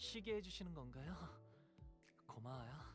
쉬게 해주시는 건가요? 고마워요.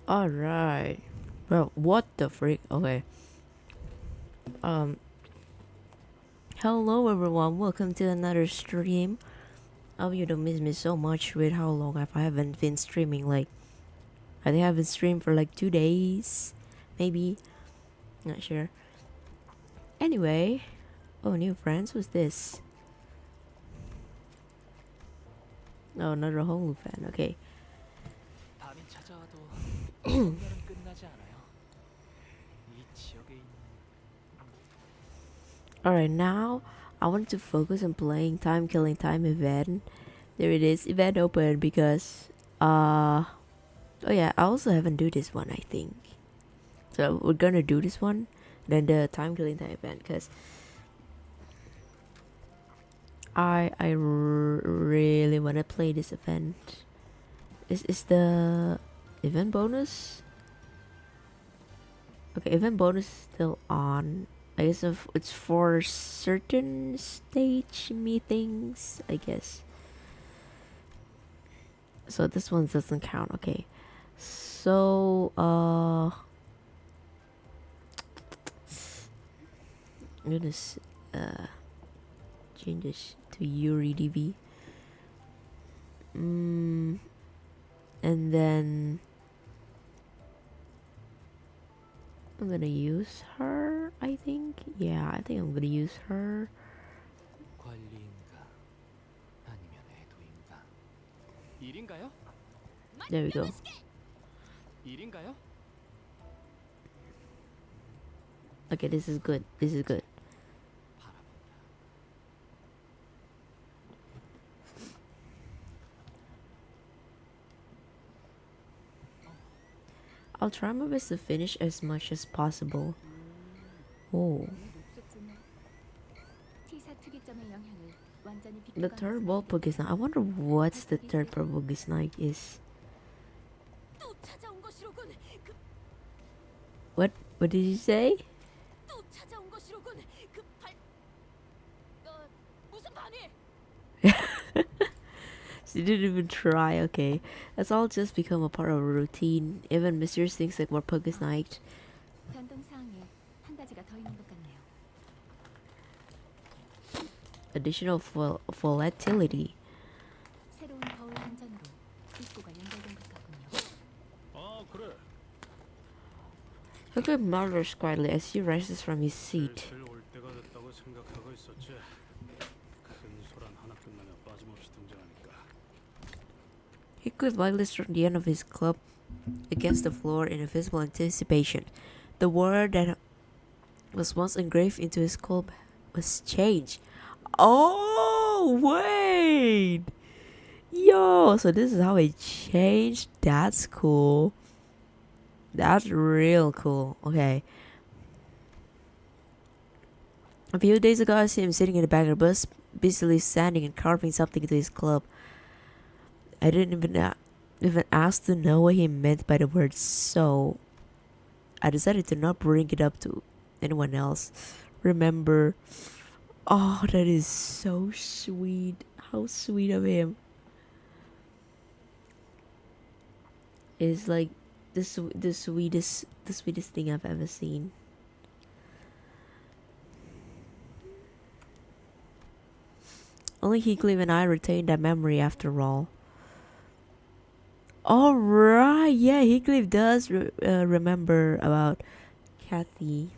Alright. Well, what the freak? Okay. Um Hello everyone, welcome to another stream. I hope you don't miss me so much with how long I haven't been streaming. Like I think I haven't streamed for like 2 days. Maybe. Not sure. Anyway. Oh, new friends, who's this? Oh, another Holu fan, okay. 밤이 찾아와도 성별은 끝나지 않아요. 이 지역에 있는 Alright, now I want to focus on playing Time Killing Time event. There it is, event open because oh yeah, I also haven't do this one, I think. So we're gonna do this one, then the Time Killing Time event, because I really wanna play this event. Is the event bonus? Okay, event bonus is still on. I guess if it's for certain stage meetings, I guess. So this one doesn't count. Okay. So I'm gonna change this to UriDB. And then I'm gonna use her, I think. Yeah, I think I'm gonna use her. 관리인가 아니면 애도인가? 일인가요? There we go. 일인가요? Okay, this is good. This is good. I'll try my best to finish as much as possible. Oh. The third Walpurgis Night. I wonder what's the third Walpurgis Night is. What? What did you say? She didn't even try. Okay, that's all just become a part of a routine. Even mysterious things like Walpurgis Night. Additional volatility. Jacob mutters quietly as he rises from his seat. Heathcliff lightly struck the end of his club against the floor in visible anticipation. The word that was once engraved into his skull was changed. Oh, wait! Yo, so this is how it changed? That's cool. That's real cool. Okay. A few days ago, I see him sitting in the back of the bus, busily sanding and carving something into his club. I didn't even ask to know what he meant by the word so. I decided to not bring it up to anyone else. Remember. Oh, that is so sweet. How sweet of him. It's like the sweetest thing I've ever seen. Only Heathcliff and I retained that memory after all. Alright, yeah, Heathcliff does remember about Kathy.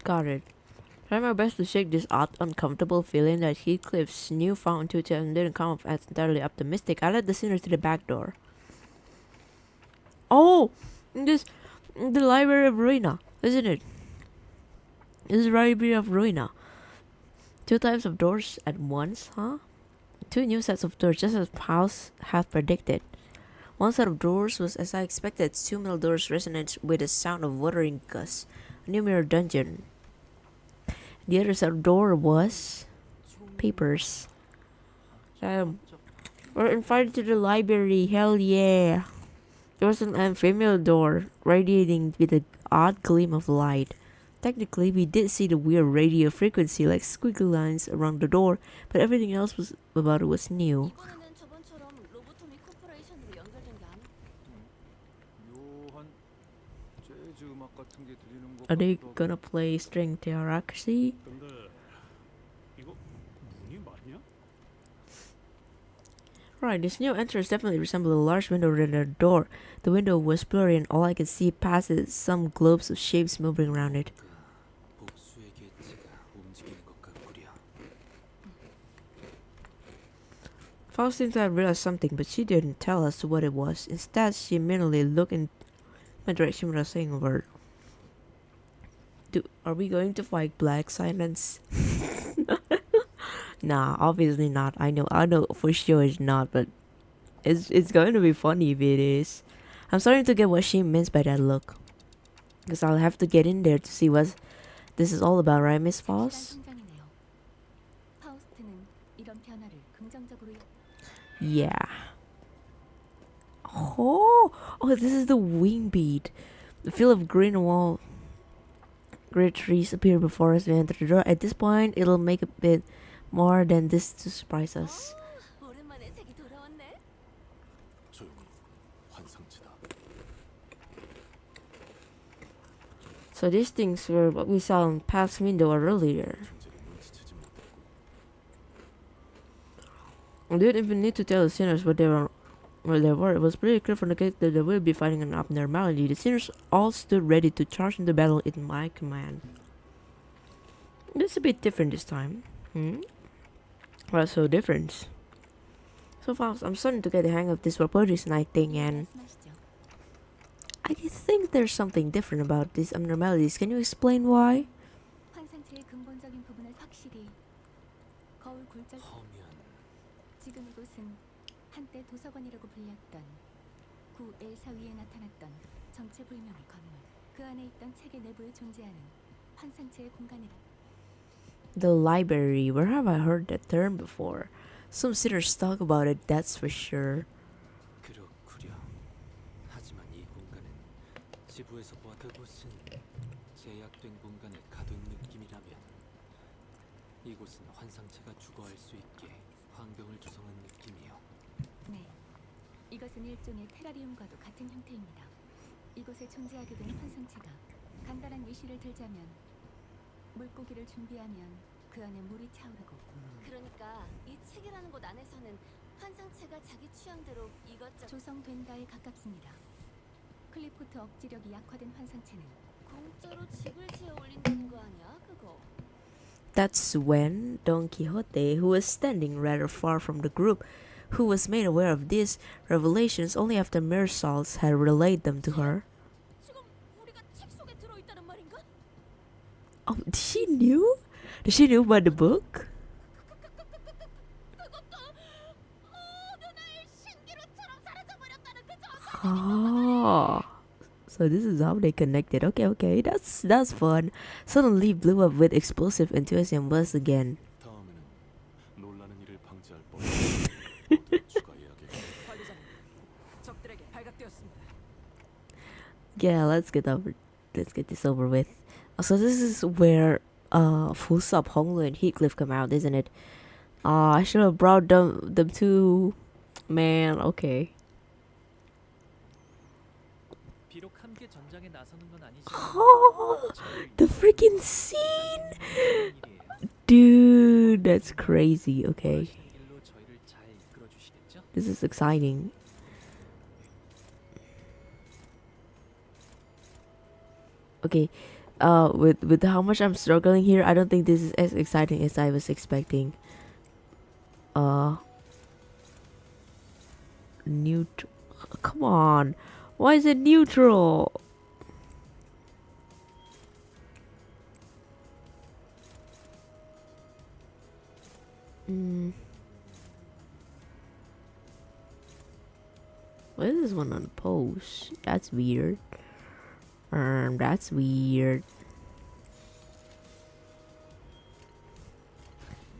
Got it. Try my best to shake this odd, uncomfortable feeling that Heathcliff's newfound enthusiasm didn't come off as entirely optimistic. I led the sinners to the back door. Oh! The Library of Ruina, isn't it? This is the Library of Ruina. 2 types of doors at once, huh? 2 new sets of doors, just as House had predicted. One set of doors was as I expected. 2 middle doors resonated with the sound of watering gusts. A new mirror dungeon. The other set of door was papers. We're invited to the library. Hell yeah! There was an unfamiliar door, radiating with an odd gleam of light. Technically, we did see the weird radio frequency like squiggly lines around the door, but everything else about it was new. Are they gonna play string theocracy? Right, this new entrance definitely resembled a large window rather than a door. The window was blurry and all I could see past it some globes of shapes moving around it. Faust seemed to have realized something, but she didn't tell us what it was. Instead, she merely looked in my direction without saying a word. Are we going to fight Black Silence? Nah, obviously not. I know for sure it's not, but it's going to be funny if it is. I'm starting to get what she means by that look. Because I'll have to get in there to see what this is all about, right, Miss Faust? Yeah. Oh, this is the wing beat. The field of green wall. Great trees appear before us. We enter the door. At this point, it'll make a bit more than this to surprise us. So these things were what we saw in past window earlier. We didn't even need to tell the sinners what they were Well, it was pretty clear from the get that they will be fighting an abnormality. The sinners all stood ready to charge into battle in my command. It's a bit different this time. What's so different? So fast, I'm starting to get the hang of this properties night thing, and I think there's something different about these abnormalities. Can you explain why? 환상체의 근본적인 부분을 확실히 거울 굴절. 지금 이곳은 한때 도서관이라고 불렸던 구 엘사 위에 나타났던 정체불명의 건물. 그 안에 있던 책의 내부에 존재하는 환상체의 공간이다. The library. Where have I heard that term before? Some sitters talk about it, that's for sure. 그렇구려. 하지만 이 공간은 지부에서 보아 그곳은 제약된 공간에 가둔 느낌이라면 이곳은 환상체가 주거할 수 있게 환경을 조성한 느낌이요. 네, 이것은 일종의 테라리움과도 같은 형태입니다. 이곳에 존재하게 된 환상체가 간단한 예시를 들자면 물고기를 준비하면 그 안에 물이 차오르고. 그러니까 이 책이라는 곳 안에서는 환상체가 자기 취향대로 이것저것 조성된다에 가깝습니다. 클리포트 억지력이 약화된 환상체는 공짜로 집을 지어 올린다는 거 아니야, 그거? That's when Don Quixote, who was standing rather far from the group, who was made aware of these revelations only after Mersault had relayed them to her. 지금 우리가 책 속에 들어있다는 말인가? Oh, did she knew? Did she knew about the book? Oh, so this is how they connected. Okay, that's fun. Suddenly blew up with explosive enthusiasm once again. 다음에는 놀라는 일을 방지할 법. 모두 추가해야겠고. 관리자님, 적들에게 발각되었습니다. Yeah, let's get this over with. So this is where Fusop, Honglu, and Heathcliff come out, isn't it? I should have brought them too. Man, okay. 비록 함께 전장에 나서는 건 아니지만 Oh, the freaking scene! Dude, that's crazy. Okay, 길로 저희를 잘 이끌어 주시겠죠? this is exciting. Okay, with how much I'm struggling here, I don't think this is as exciting as I was expecting. Come on, why is it neutral? Why is this one on pose? That's weird. That's weird.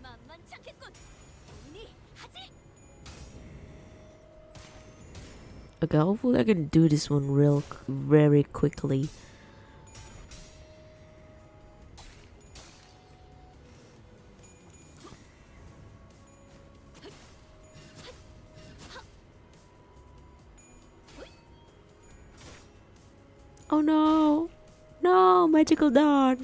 만만치 않겠군. 본인이 하지. Okay, hopefully I can do this one very quickly. Oh no! No, magical dawn!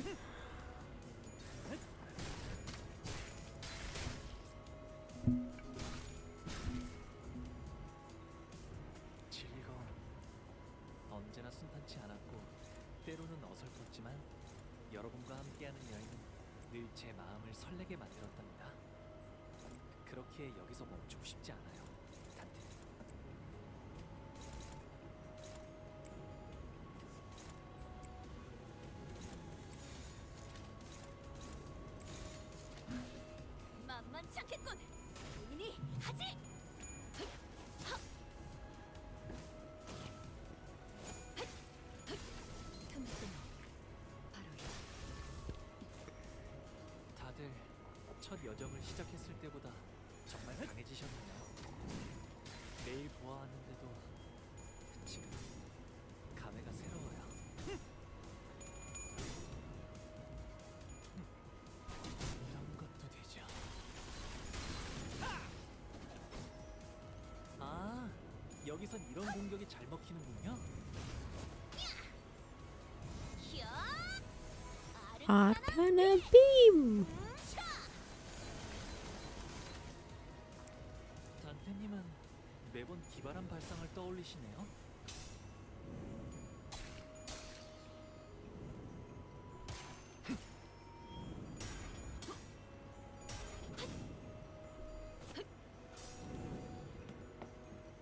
즐거움. 언제나 순탄치 않았고 때로는 어설펐지만 여러분과 함께하는 여행은 늘 제 마음을 설레게 만들었답니다. 그렇게 여기서 멈추고 싶지 않아요, 단테. 만만치 않겠군. 본인이 하지. 다들 첫 여정을 시작했을 때보다 정말 강해지셨네요. 매일 보아왔는데도 지금 감회가 새로워요. 이런 것도 되죠. 아, 여기선 이런 공격이 잘 먹히는군요. Arcana beam! 단테님은 매번 기발한 바람 발상을 떠올리시네요.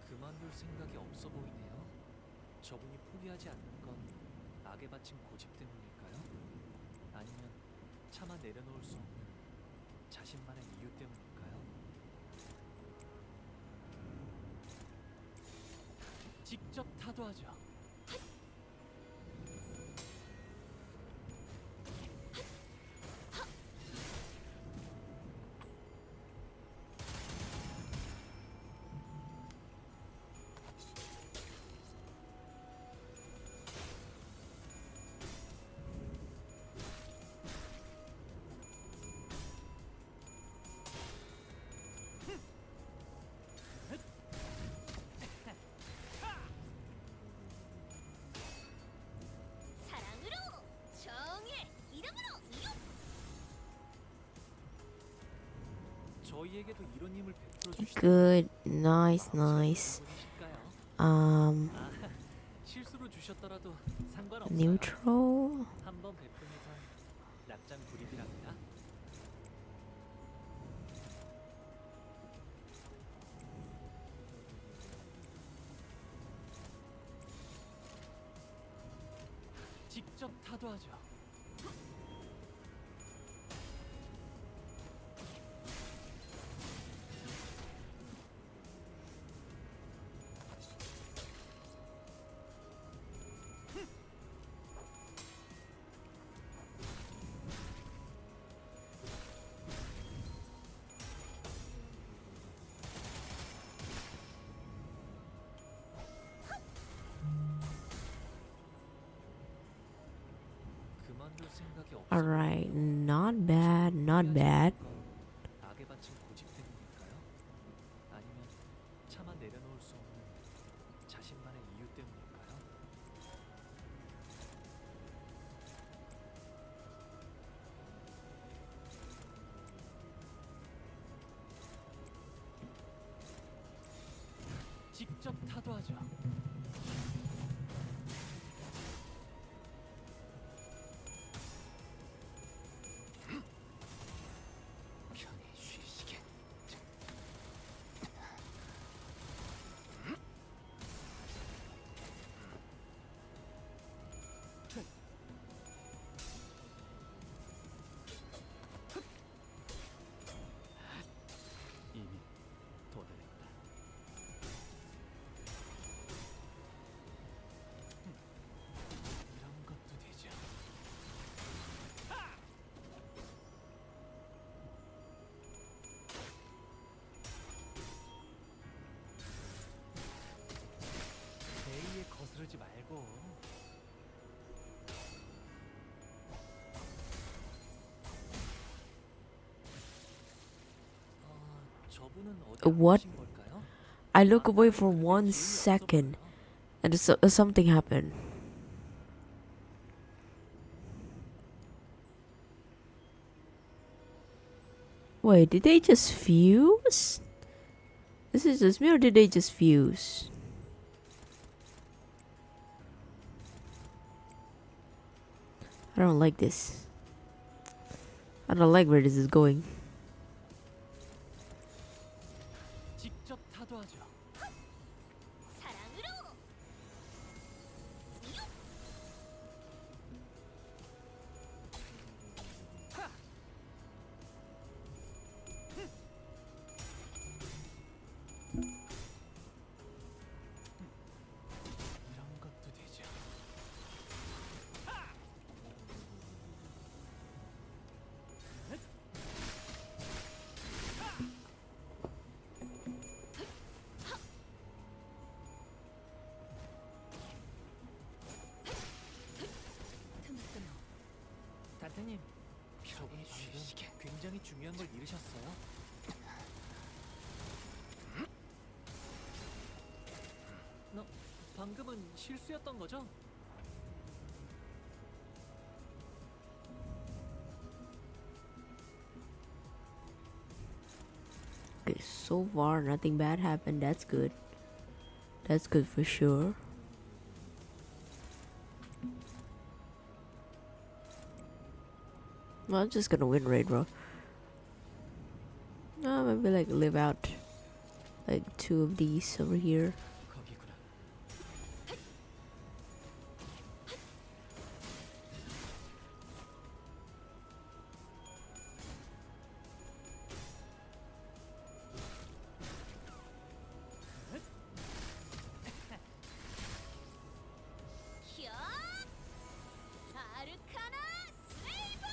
그만둘 생각이 없어 보이네요. 저분이 포기하지 않는 건 악에 바친 고집 때문일까요? 아니면 차마 내려놓을 수 없는 자신만의 이유 때문일까요? 직접 타도하죠. 사랑으로 정의 이름으로 이웃. 저희에게도 이런 힘을 베풀어 주시는 Good. Nice, nice. 분이실까요? 실수로 주셨더라도 상관없어요. Neutral. 한번 베푼 이상 낙장 불입이랍니다. 직접 타도하죠. 그만둘 생각이 없어. Alright, not bad, not bad. 악에 바친 고집 때문일까요? 아니면 차마 내려놓을 수 없는 자신만의 이유 때문일까요? 직접 타도하죠. 편히 쉬시게. 이미 도달했다. 이런 것도 되죠. 대의에 거스르지 말고. 저분은 어디 What? 아프신 걸까요? I look away for 1 second and something happened. Wait, did they just fuse? This is just me, or did they just fuse? I don't like this. I don't like where this is going. 직접 타도하죠. 사랑으로 이웃. 이런 것도 되죠. 단테님, 저분이 방금 굉장히 중요한 걸 잃으셨어요. 너 방금은 실수였던 거죠? Okay, so far nothing bad happened. That's good. That's good for sure. Well, I'm just gonna win raid, bro. Maybe like live out like 2 of these over here. 거기구나. 히야! 아르카나 슬레이버!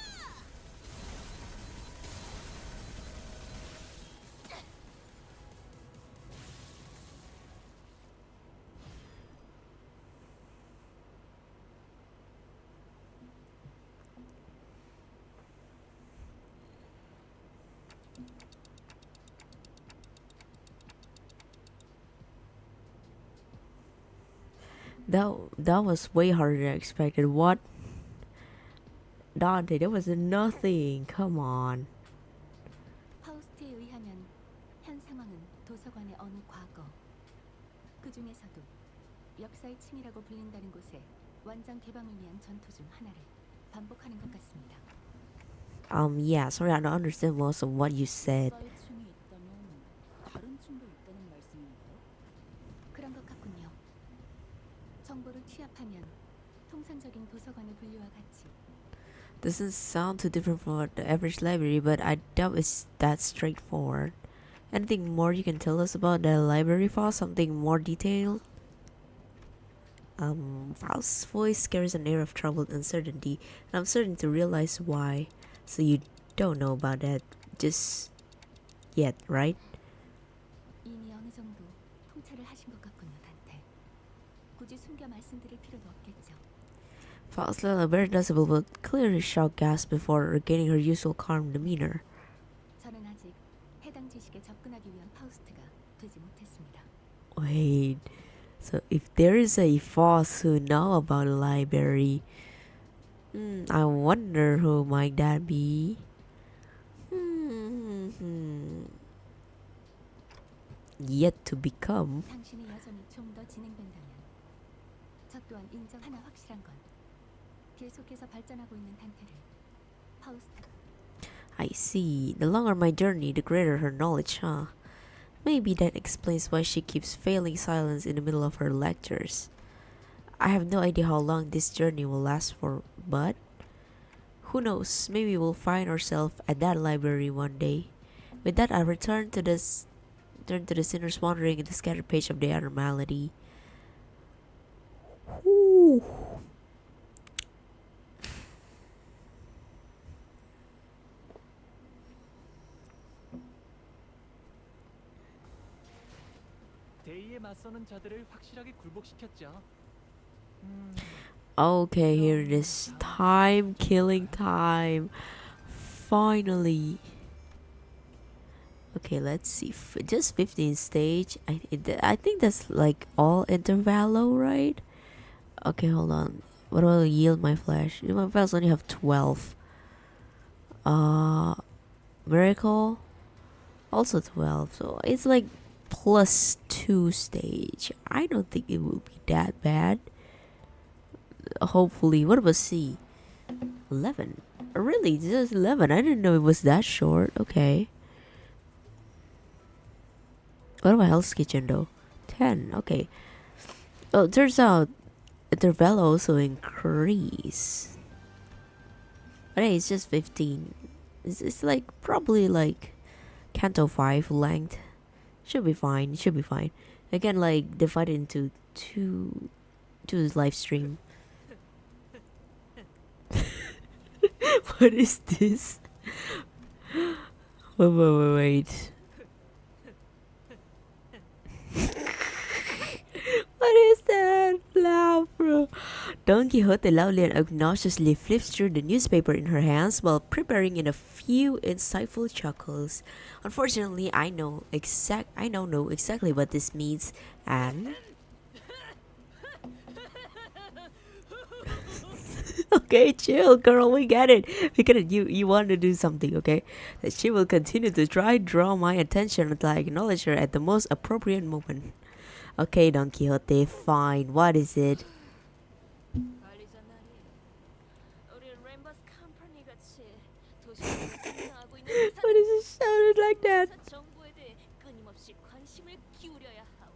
That was way harder than I expected. What? Dante, that was nothing. Come on. 파우스트에 의하면 현 상황은 도서관의 어느 과거, 그 중에서도 역사의 층이라고 불린다는 곳에 완전 개방을 위한 전투 중 하나를 반복하는 것 같습니다. Yeah, sorry, I don't understand most of what you said. 역사의 층이 있다면 다른 층도 있다는 말씀인가요? 그런 것 같군요. 정보를 취합하면 통상적인 도서관의 분류와 같이 Doesn't sound too different from what the average library, but I doubt it's that straightforward. Anything more you can tell us about the library file? Something more detailed? Faust's voice carries an air of troubled uncertainty, and I'm certain to realize why. So you don't know about that just yet, right? 이미 어느 정도 통찰을 하신 것 같군요, 단테. 굳이 숨겨 말씀드릴 필요도 없겠죠. Faust let a very noticeable but clearly shocked gasp before regaining her usual calm demeanor. 저는 아직 해당 지식에 접근하기 위한 파우스트가 되지 못했습니다. Wait, so if there is a Faust who know about a library, I wonder who might that be? Yet to become. 당신이 여전히 좀 더 진행된다면 저 또한 인정 하나 확실한 건 계속해서 발전하고 있는 단테를 파우스트 I see. The longer my journey, the greater her knowledge, huh? Maybe that explains why she keeps failing silence in the middle of her lectures. I have no idea how long this journey will last for, but who knows? Maybe we'll find ourselves at that library one day. With that, I return to the sinners wandering in the scattered page of their normality. Ooh. 대의에 맞서는 자들을 확실하게 굴복시켰죠. Okay, here it is. Time killing time. Finally. Okay, let's see. Just 15 stage. I think that's like all intervallo, right? Okay, hold on. What about yield my flesh? My files only have 12. Miracle also 12. So it's like +2 stage. I don't think it will be that bad. Hopefully. What about C? 11. Really? Just 11. I didn't know it was that short. Okay. What about Hell's Kitchen though? 10. Okay. Oh, it turns out interval also increase. But hey, it's just 15. It's like probably like Canto 5 length. Should be fine. Should be fine. I can like divide it into two live stream. What is this? Wait. What is that? Loud, bro. Don Quixote loudly and obnoxiously flips through the newspaper in her hands while preparing in a few insightful chuckles. Unfortunately, I now know exactly what this means, and okay, chill, girl. We get it. We get it. You want to do something, okay? That she will continue to try draw my attention until I acknowledge her at the most appropriate moment. Okay, Don Quixote, fine. What is it? 관리자 나리, 우리 램버스 컴퍼니 같이 도시를 생산하고 있는 What is it sounded like that? 회사 정보에 대해 끊임없이 관심을 기울여야 하오.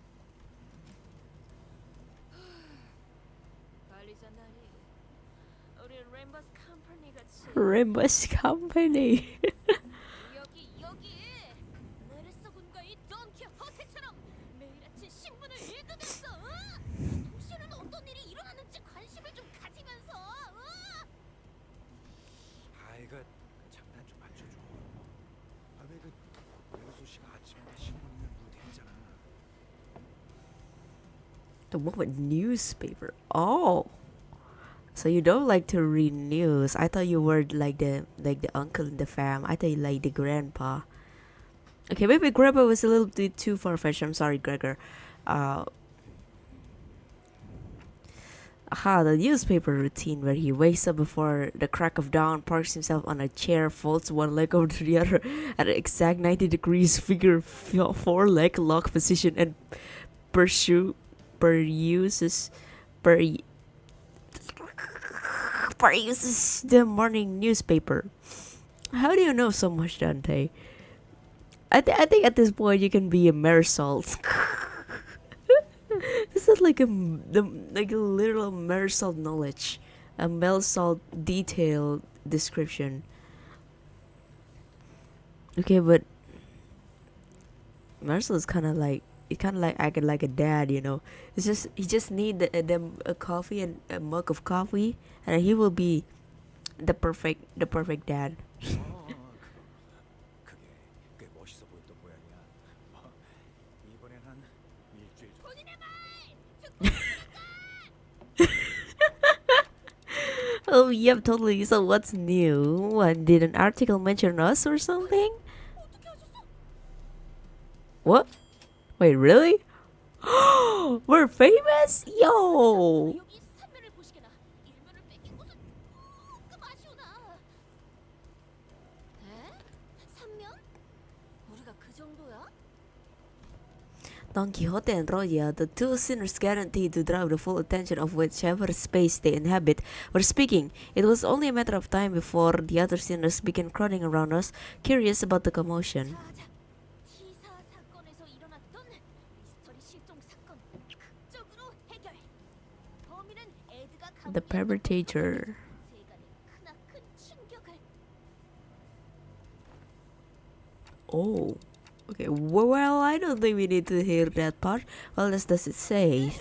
관리자 나리, 우리 램버스 컴퍼니 같이 Limbus Company. 여기 메르서군과의 돈키호테처럼 매일 아침 신문을 읽으면서 도시에는 어떤 일이 일어나는지 관심을 좀 가지면서 아이가 장난 좀 맞춰줘. 아왜그 여수 씨가 아침마다 신문 읽는 무대잖아. The what with newspaper? Oh, so you don't like to read news? I thought you were like the uncle in the fam. I thought you like the grandpa. Okay, maybe grandpa was a little bit too far-fetched. I'm sorry, Gregor. The newspaper routine where he wakes up before the crack of dawn, parks himself on a chair, folds one leg over to the other at an exact 90 degrees, figure 4 leg lock position, and peruses the morning newspaper. How do you know so much, Dante? I think at this point you can be a Marisol. This is like a literal Marisol knowledge, a Marisol detailed description. Okay, but Marisol is kind of like acting like a dad, you know. It's just he just need a coffee and a mug of coffee, and he will be the perfect dad. 그게 꽤 멋있어 보였던 모양이야. 뭐 이번엔 한 일주일 정도. Oh, yep, totally. So what's new? What, did an article mention us or something? What? Wait, really? We're famous? Yo! 여기 3면을 보시게나 1면을 뺏긴 것은 조금 아쉬우나. 에? 3면? 우리가 그 정도야? Don Quixote and Roya, the two sinners guaranteed to draw the full attention of whichever space they inhabit, were speaking. It was only a matter of time before the other sinners began crowding around us, curious about the commotion. 자, T사 사건에서 일어났던 미스터리 실종 사건 극적으로 해결. 범인은 에드가 The perpetrator. 세간에 크나큰 충격을. Oh. Okay, well, I don't think we need to hear that part. What else does it say?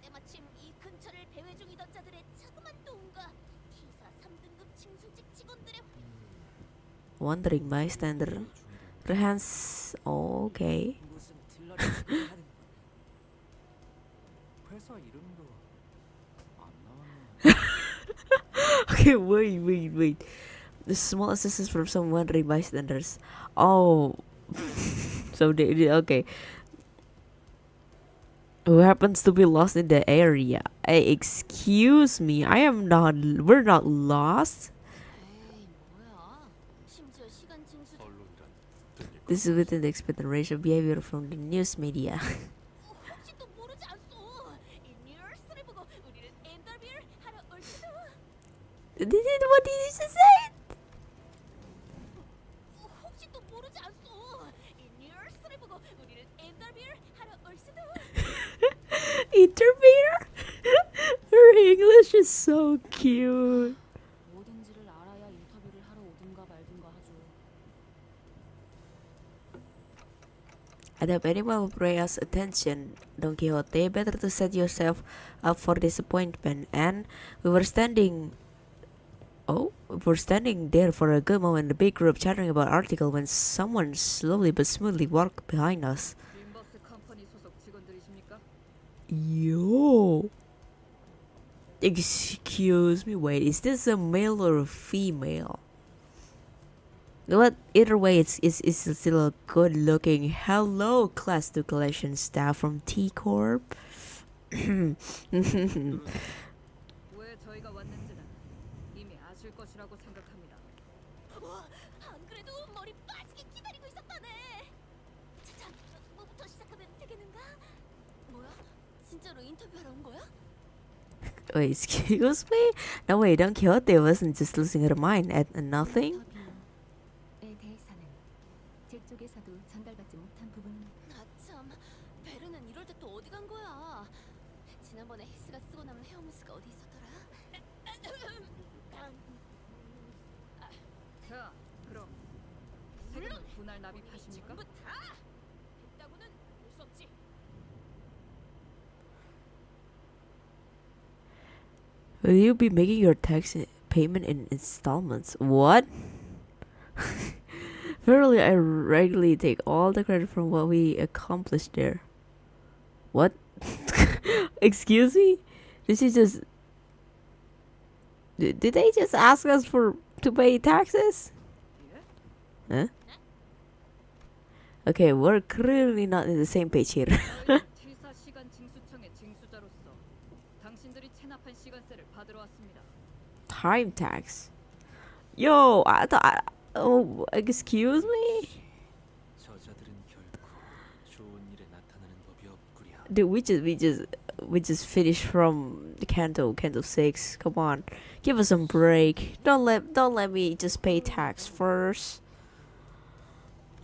때마침 이 근처를 배회 중이던 자들의 자그만 도움과 T사 3등급 징수직 직원들의 Wandering bystander. Her hands. Oh, okay. 무슨 딜러를 추구하는 회사 이름도 안 나왔네. Okay, wait. The small assistance from some wandering bystanders. Oh. So okay. Who happens to be lost in the area? Hey, excuse me. We're not lost. 에이 뭐야 심지어 시간 징수 언론이란 뜬일 This is within the expected range of behavior from the news media. 혹시 또 모르지 않소 이 뉴스를 보고 우리는 인터뷰를 하러 올 수도 What did you just say? 혹시 또 모르지 않소 이 뉴스를 보고 우리는 인터뷰를 하러 올 수도 Interpreter? Her English is so cute. 뭐든지를 알아야 인터뷰를 하러 오든가 말든가 하죠. And if anyone will pay us attention, Don Quixote, better to set yourself up for disappointment. And we were standing there for a good moment in a big group chattering about article when someone slowly but smoothly walked behind us. 림버스 컴퍼니 소속 직원들이십니까? Yo. Excuse me, wait, is this a male or a female? But either way, it's still a good looking. Hello, Class 2 collection staff from T Corp. 왜 저희가 왔는지는 이미 아실 것이라고 생각합니다. 안 그래도 머리 빠지게 기다리고 있었다네. 자, 뭐부터 시작하면 되겠는가? 인터뷰하러 온 거야? Wait, excuse me? No, wait, Don Quixote wasn't just losing her mind at nothing. 인터뷰에 대해서는 제 쪽에서도 전달받지 못한 부분입니다. 아참, 베르는 이럴 때 또 어디 간 거야? 지난번에 히스가 쓰고 남은 헤어무스가 어디 있었더라? 자, 그럼 세금은 분할 납입하십니까? 전부 다 했다고는 볼 수 없지. Will you be making your tax payment in installments? What? Verily, I regularly take all the credit from what we accomplished there. What? Excuse me? Did she just... Did they just ask us to pay taxes? 예? Huh? Okay, we're clearly not in the same page here. 저희는 T사 시간 징수청의 징수자로서 당신들이 체납한 시간세를 받으러 왔습니다. Time tax. Yo, I thought... Oh, excuse me? 저자들은 결코 좋은 일에 나타나는 법이 없구려. Dude, we just finished from the candle 6. Come on, give us some break. Don't let me just pay tax first.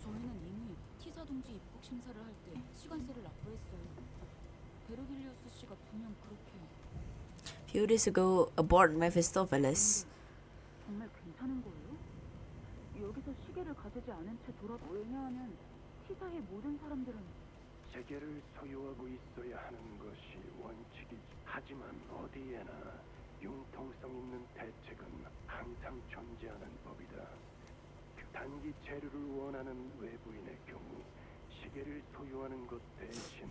저희는 이미 티사 동지 입국 심사를 할 때 시간세를 납부했어요. 베르길리우스 씨가 분명 그렇게. Few days ago, aboard Mephistopheles. 정말 괜찮은 거예요? 여기서 시계를 가지지 않은 채 돌아. 왜냐하면 티사의 모든 사람들은 세계를 소유하고 있어야 하는 것이 원칙이지. 하지만 어디에나 융통성 있는 대책은 항상 존재하는 법이다. 단기 체류를 원하는 외부인의 경우 시계를 소유하는 것 대신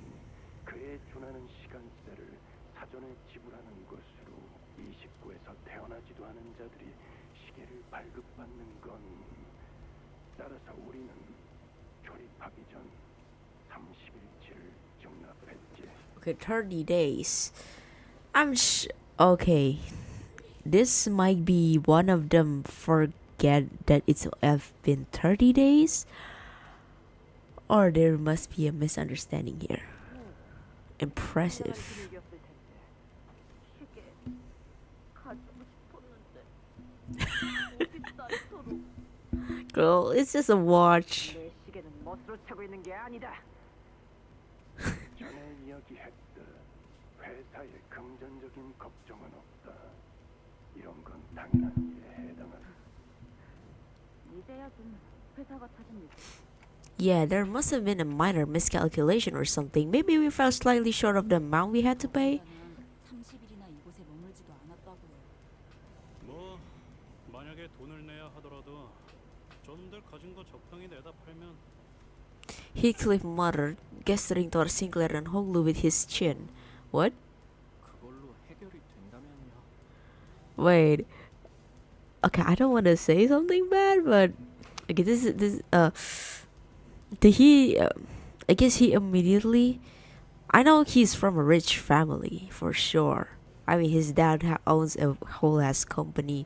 그에 준하는 시간세를 사전에 지불하는 것으로 29에서 태어나지도 않은 자들이 시계를 발급받는 건, 따라서 우리는 조립하기 전 30일치를 적납했지. Okay, 30 days. Okay. This might be one of them. Forget that it's have been 30 days, or there must be a misunderstanding here. Impressive. Girl, it's just a watch. 전에 이야기했듯 회사에 금전적인 걱정은 없다. 이런 건 당연한 일에 해당한다. 이제야 좀 회사가 찾습니다. Yeah, there must have been a minor miscalculation or something. Maybe we fell slightly short of the amount we had to pay. 30일이나 이곳에 머물지도 않았다고요. 뭐 만약에 돈을 내야 하더라도 저놈들 가진 거 적당히 내다 팔면. Heathcliff muttered, gesturing toward Sinclair and Hoglu with his chin. What? 그걸로 해결이 된다면요. Wait. Okay, I don't want to say something bad, but okay, did he? I guess he immediately. I know he's from a rich family for sure. I mean, his dad owns a whole ass company,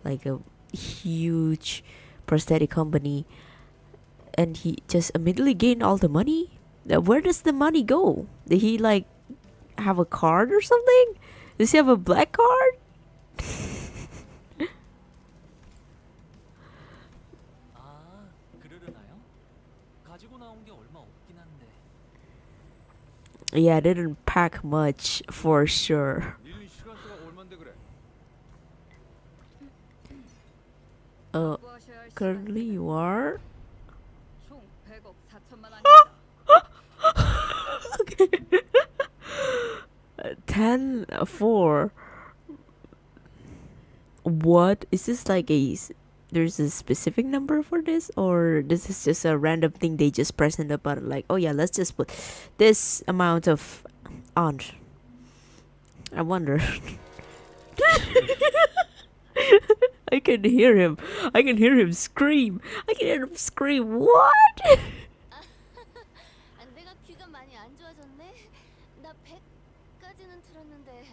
like a huge prosthetic company, and he just immediately gained all the money. Where does the money go? Did he like have a card or something? Does he have a black card? 아, 그러려나요? 가지고 나온 게 얼마 없긴 한데. Yeah, didn't pack much for sure. 일 시간수가 얼만데 그래? 납부하셔야 할 Currently you are. 총 100억 4천만 원입니다. Okay. 10-4. What is this like there's a specific number for this, or this is just a random thing they just press in the button like, oh yeah, let's just put this amount of on. I wonder. I can hear him. I can hear him scream. I can hear him scream. What? 아, 내가 귀가 많이 안 좋아졌네. 나 100까지는 들었는데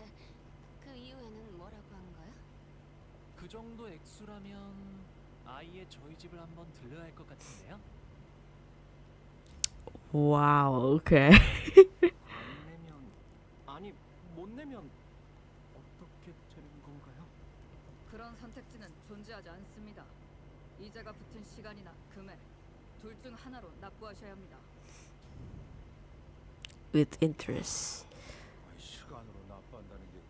그 이후에는 뭐라고 한 거야? 그 정도 액수라면 아예 저희 집을 한번 들려야 할 것 같은데요. Wow. Okay. 안 내면 아니 못 내면 어떻게 되는 건가요? 그런 선택지는 존재하지 않습니다. 이자가 붙은 시간이나 금액 둘 중 하나로 납부하셔야 합니다. With interest. 아니, 시간으로 납부한다는 게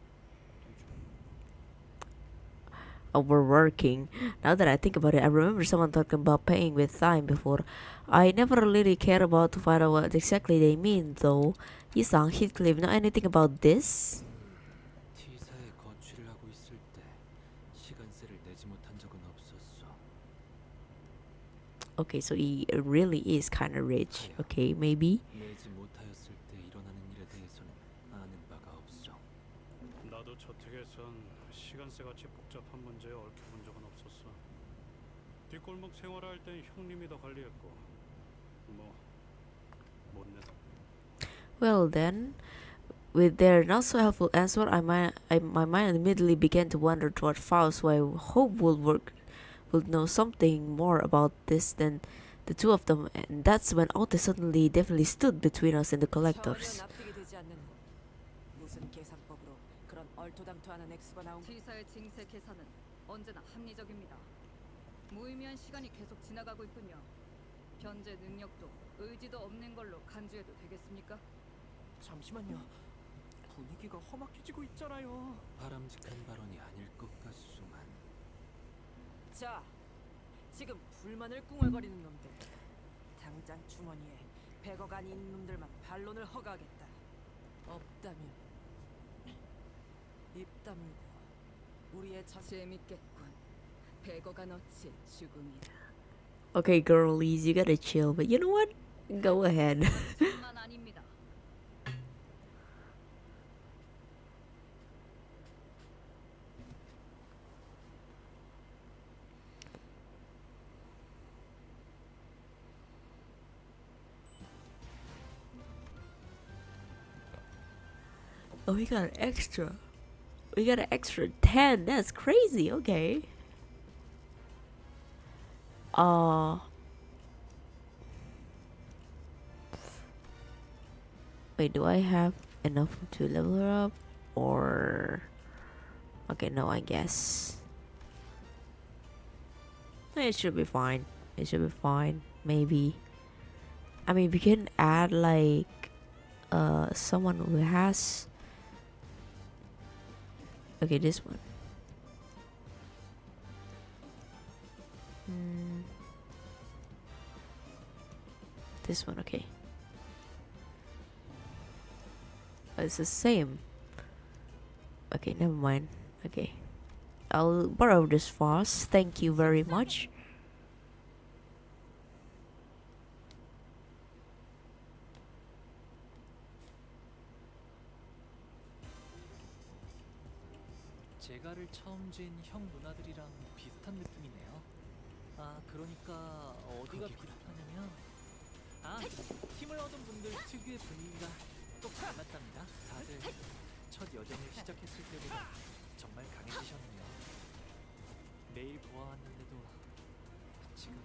도대체 Overworking. Now that I think about it, I remember someone talking about paying with time before. I never really cared about to find out what exactly they mean, though. 이상, Heathcliff, know anything about this? T사에 거취를 하고 있을 때 시간세를 내지 못한 적은 없었어. Okay, so he really is kind of rich. Okay, maybe. 내지 못하였을 때 일어나는 일에 대해서는 아는 바가 없어. 나도 저택에선 시간세 같이 복잡한 문제에 얽혀본 적은 없었어. 뒷골목 생활할 땐 형님이 더 관리했고 못 내서. Well then, with their not so helpful answer, my mind immediately began to wander toward Faust, who I hope would know something more about this than the two of them. And that's when Otis suddenly definitely stood between us and the collectors. T사의 징세 계산은 언제나 합리적입니다. 무의미한 시간이 계속 지나가고 있군요. 현재 능력도 의지도 없는 걸로 간주해도 되겠습니까? 잠시만요. 분위기가 험악해지고 있잖아요. 바람직한 발언이 아닐 것 같소만. 자, 지금 불만을 꿍얼거리는 놈들 당장 주머니에 100억 안이 있는 놈들만 반론을 허가하겠다. 없다면 입 다물고 우리의 재밌겠군. 100억 안 어치 죽음이라. Okay, girlies, you gotta chill, but you know what? Go ahead. 뿐만 아닙니다. Oh, we got an extra. We got an extra 10. That's crazy. Okay. Wait, do I have enough to level her up? Or... Okay, no, I guess. It should be fine. It should be fine. Maybe. I mean, we can add, like, someone who has... Okay, this one. This one, okay. Oh, it's the same. Okay, never mind. Okay. I'll borrow this fast. Thank you very much. 제가를 처음 쥔 형 누나들이랑 비슷한 느낌이네요. 아, 그러니까 어디가 비슷하냐면 힘을 얻은 분들 특유의 분위기가 또 달랐답니다. 다들 첫 여정을 시작했을 때보다 정말 강해지셨네요. 매일 보아왔는데도 지금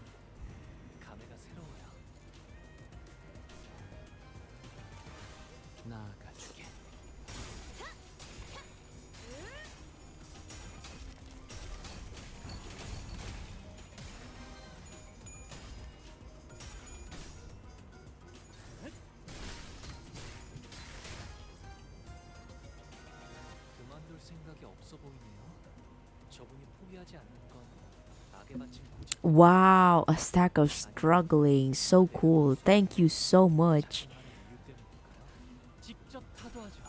감회가 새로워요. 나아가주게. 그만둘 생각이 없어 보이네요. 저분이 포기하지 않는 건 악에 바친 고집. Wow, a stack of struggling. So cool. Thank you so much. 장만한 이유 때문일까요? 직접 타도하죠.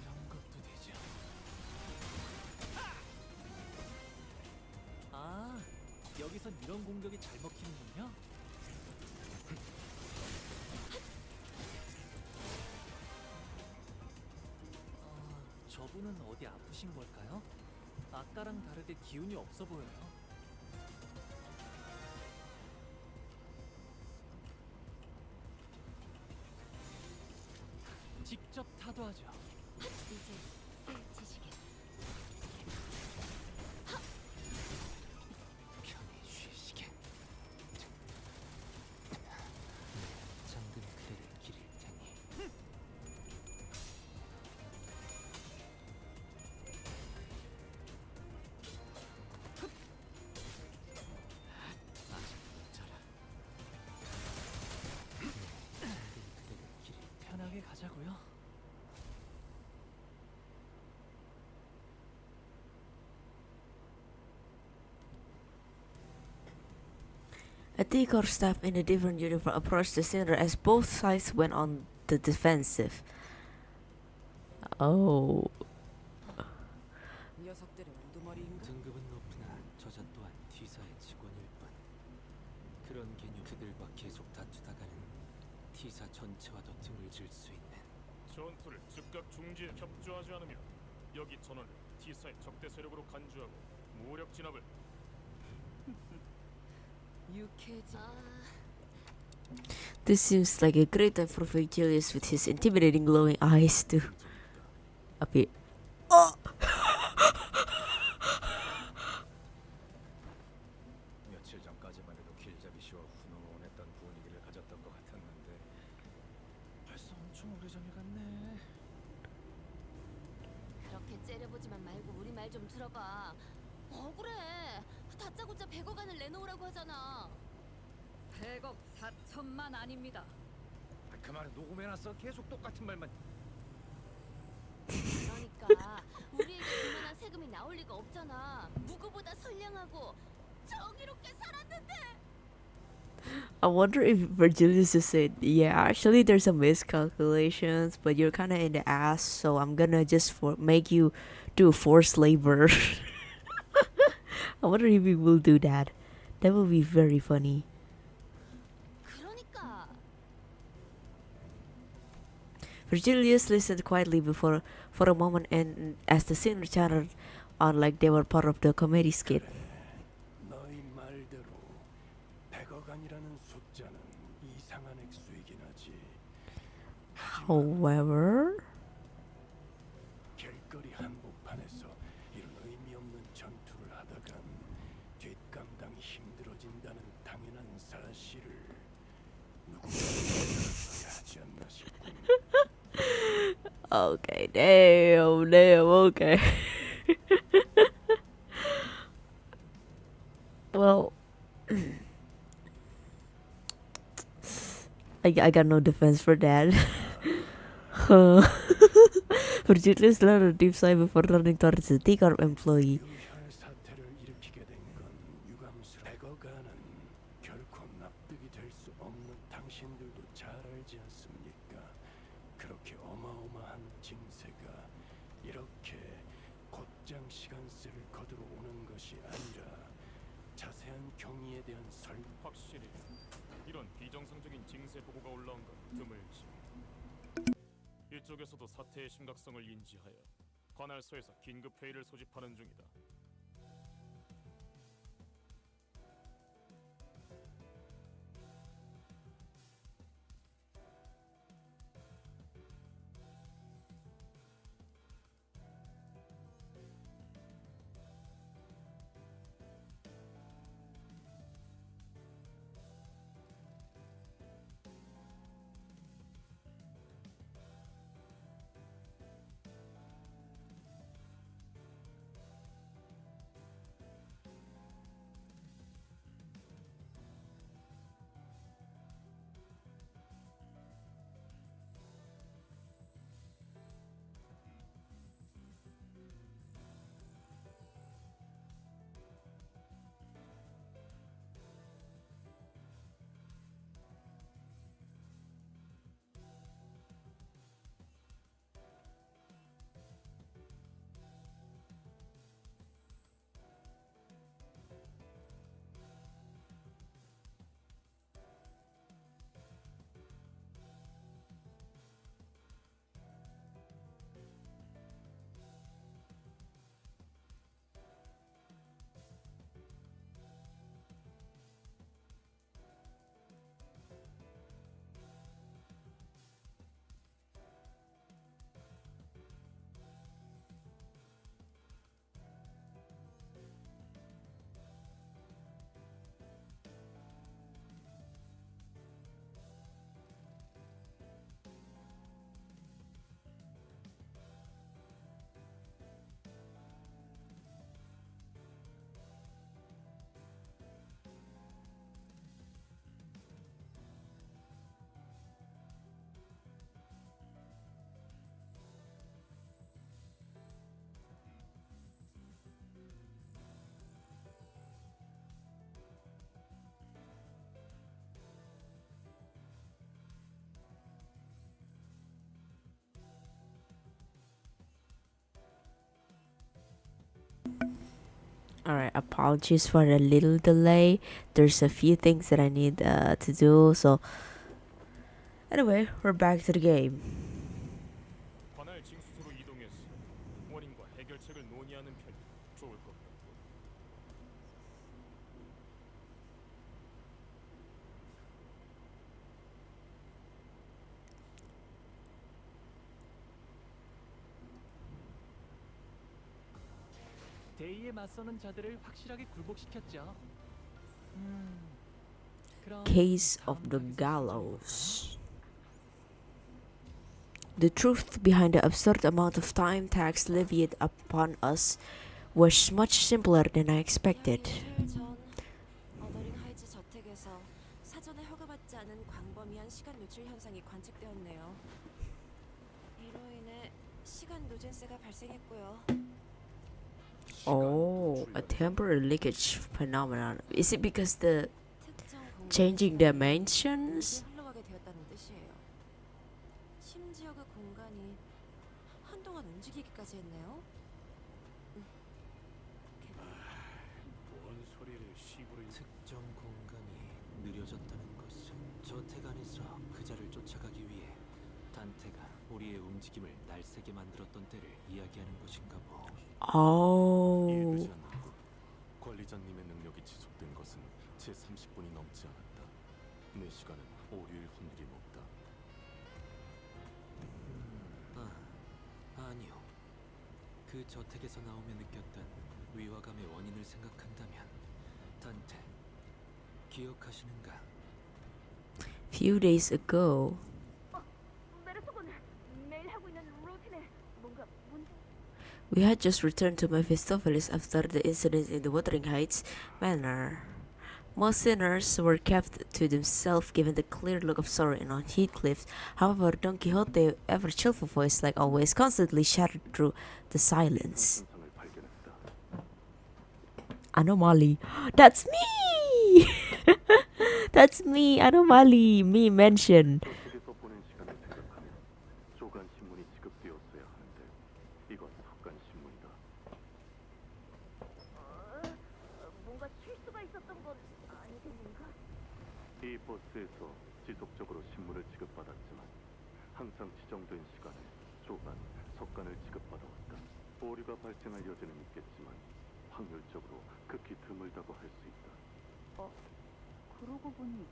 이런 것도 되죠. 아, 여기선 이런 공격이 잘 먹히는군요. 저분은 어디 아프신 걸까요? 아까랑 다르게 기운이 없어 보여요. 직접 타도하죠. 이제 펼치시게. 편히 쉬시게. 잠든 그대를 기릴 테니. 아직 모자라. 잠든 그대를 기릴 편하게 가자고요. A thick or staff in a different uniform approached the center as both sides went on the defensive. Oh. 녀석들은 우두머리인가? 등급은 높으나 저자 또한 T사의 직원일 뿐. 그런 개념 그들과 계속 다투다가는 T사 전체와도 등을 질 수 있는. 전투를 즉각 중지해 협조하지 않으면 여기 전원을 T사의 적대 세력으로 간주하고 무력 진압을. 유쾌지. This seems like a great time for Virgilius with his intimidating glowing eyes to appear. 며칠 전까지만 해도 길잡이 씨와 훈훈했던 분위기를 가졌던 것 같았는데 벌써 엄청 오래전일 같네. 그렇게 째려보지만 말고 우리 말 좀 들어봐. 억울해. 다짜고짜 100억 원을 내놓으라고 하잖아. 100억 4천만 아닙니다. 그 말은 녹음해놨어. 계속 똑같은 말만. 그러니까 우리에게 그만한 세금이 나올 리가 없잖아. 누구보다 선량하고 정의롭게 살았는데. I wonder if Virgilius just said, yeah, actually there's some miscalculations, but you're kind of in the ass, so I'm gonna just make you do forced labor. I wonder if he will do that. That will be very funny. 그러니까 Virgilius listened quietly for a moment, and as the scene returned on like they were part of the comedy skit. 너희 말대로 100억 원이라는 숫자는 이상한 액수이긴 하지. However, 길거리 한복판에서 이런 의미 없는 전투를 하다간 뒷감당이 힘들어진다는 당연한 사실을 누군가 알아야 하지 않나 싶군. okay, damn, okay. Well, I got no defense for that. Virgilius learned a deep sigh before turning towards the T-Corp employee. 유혈 사태를 일으키게 된 건 유감스러워. 100억 원은 결코 납득이 될 수 없는 당신들도 잘 알지 않습니까? 그렇게 어마어마한 징세가 이렇게 곧장 시간세를 거두러 오는 것이 아니라 자세한 경위에 대한 확실히 이런 비정상적인 징세 보고가 올라온 건 드물지. 이쪽에서도 사태의 심각성을 인지하여 관할소에서 긴급 회의를 소집하는 중이다. Alright, apologies for the little delay. There's a few things that I need to do. So, anyway, we're back to the game. 관할 징수소로 이동해서 원인과 해결책을 논의하는 편이 좋을 것 같고. 대의에 맞서는 자들을 확실하게 굴복시켰죠. 그럼 Case of the gallows. The truth behind the absurd amount of time tax levied upon us was much simpler than I expected. 일주일 전 어더링 하이츠 저택에서 사전에 허가받지 않은 광범위한 시간 노출 현상이 관측되었네요. 이로 인해 시간 누진세가 발생했고요. Oh, a temporary leakage phenomenon. Is it because the 특정 공간의 changing 시간이 dimensions? 모두 흘러가게 되었다는 뜻이에요. 심지어 그 공간이 한동안 움직이기까지 했네요. 뭔 소리를 시부리. 특정 공간이 느려졌다는 것은 저택 안에서 그자를 쫓아가기 위해 단테가 우리의 움직임을 날새게 만들었던 때를 이야기하는 것인가 보. Oh. 이해되지 않는군. 관리자님의 능력이 지속된 것은 제 30분이 넘지 않았다. 내 시간은 오류일 확률이 높다. 아니요. 그 저택에서 나오며 느꼈던 위화감의 원인을 생각한다면 단테 기억하시는가? Few days ago, 메르소군 매일 하고 있는 루틴에 뭔가 문제. we had just returned to Mephistopheles after the incident in the Wuthering Heights Manor. Most sinners were kept to themselves given the clear look of sorrow on Heathcliff. However, Don Quixote, ever cheerful voice like always, constantly shattered through the silence. 현상을 발견했다. Anomaly. That's me! That's me, Anomaly. Me mentioned. 저쪽에서 보낸 시간을 생각하면 조간 신문이 지급되었어야 하는데 이건 석간 신문이다. 뭔가 실수가 있었던 건 아니겠는가? 이 버스에서 지속적으로 신문을 지급받았지만 항상 지정된 시간에 조간, 석간을 지급받아왔다. 오류가 발생할 여지는 있겠지만 확률적으로 극히 드물다고 할 수 있다. 그러고 보니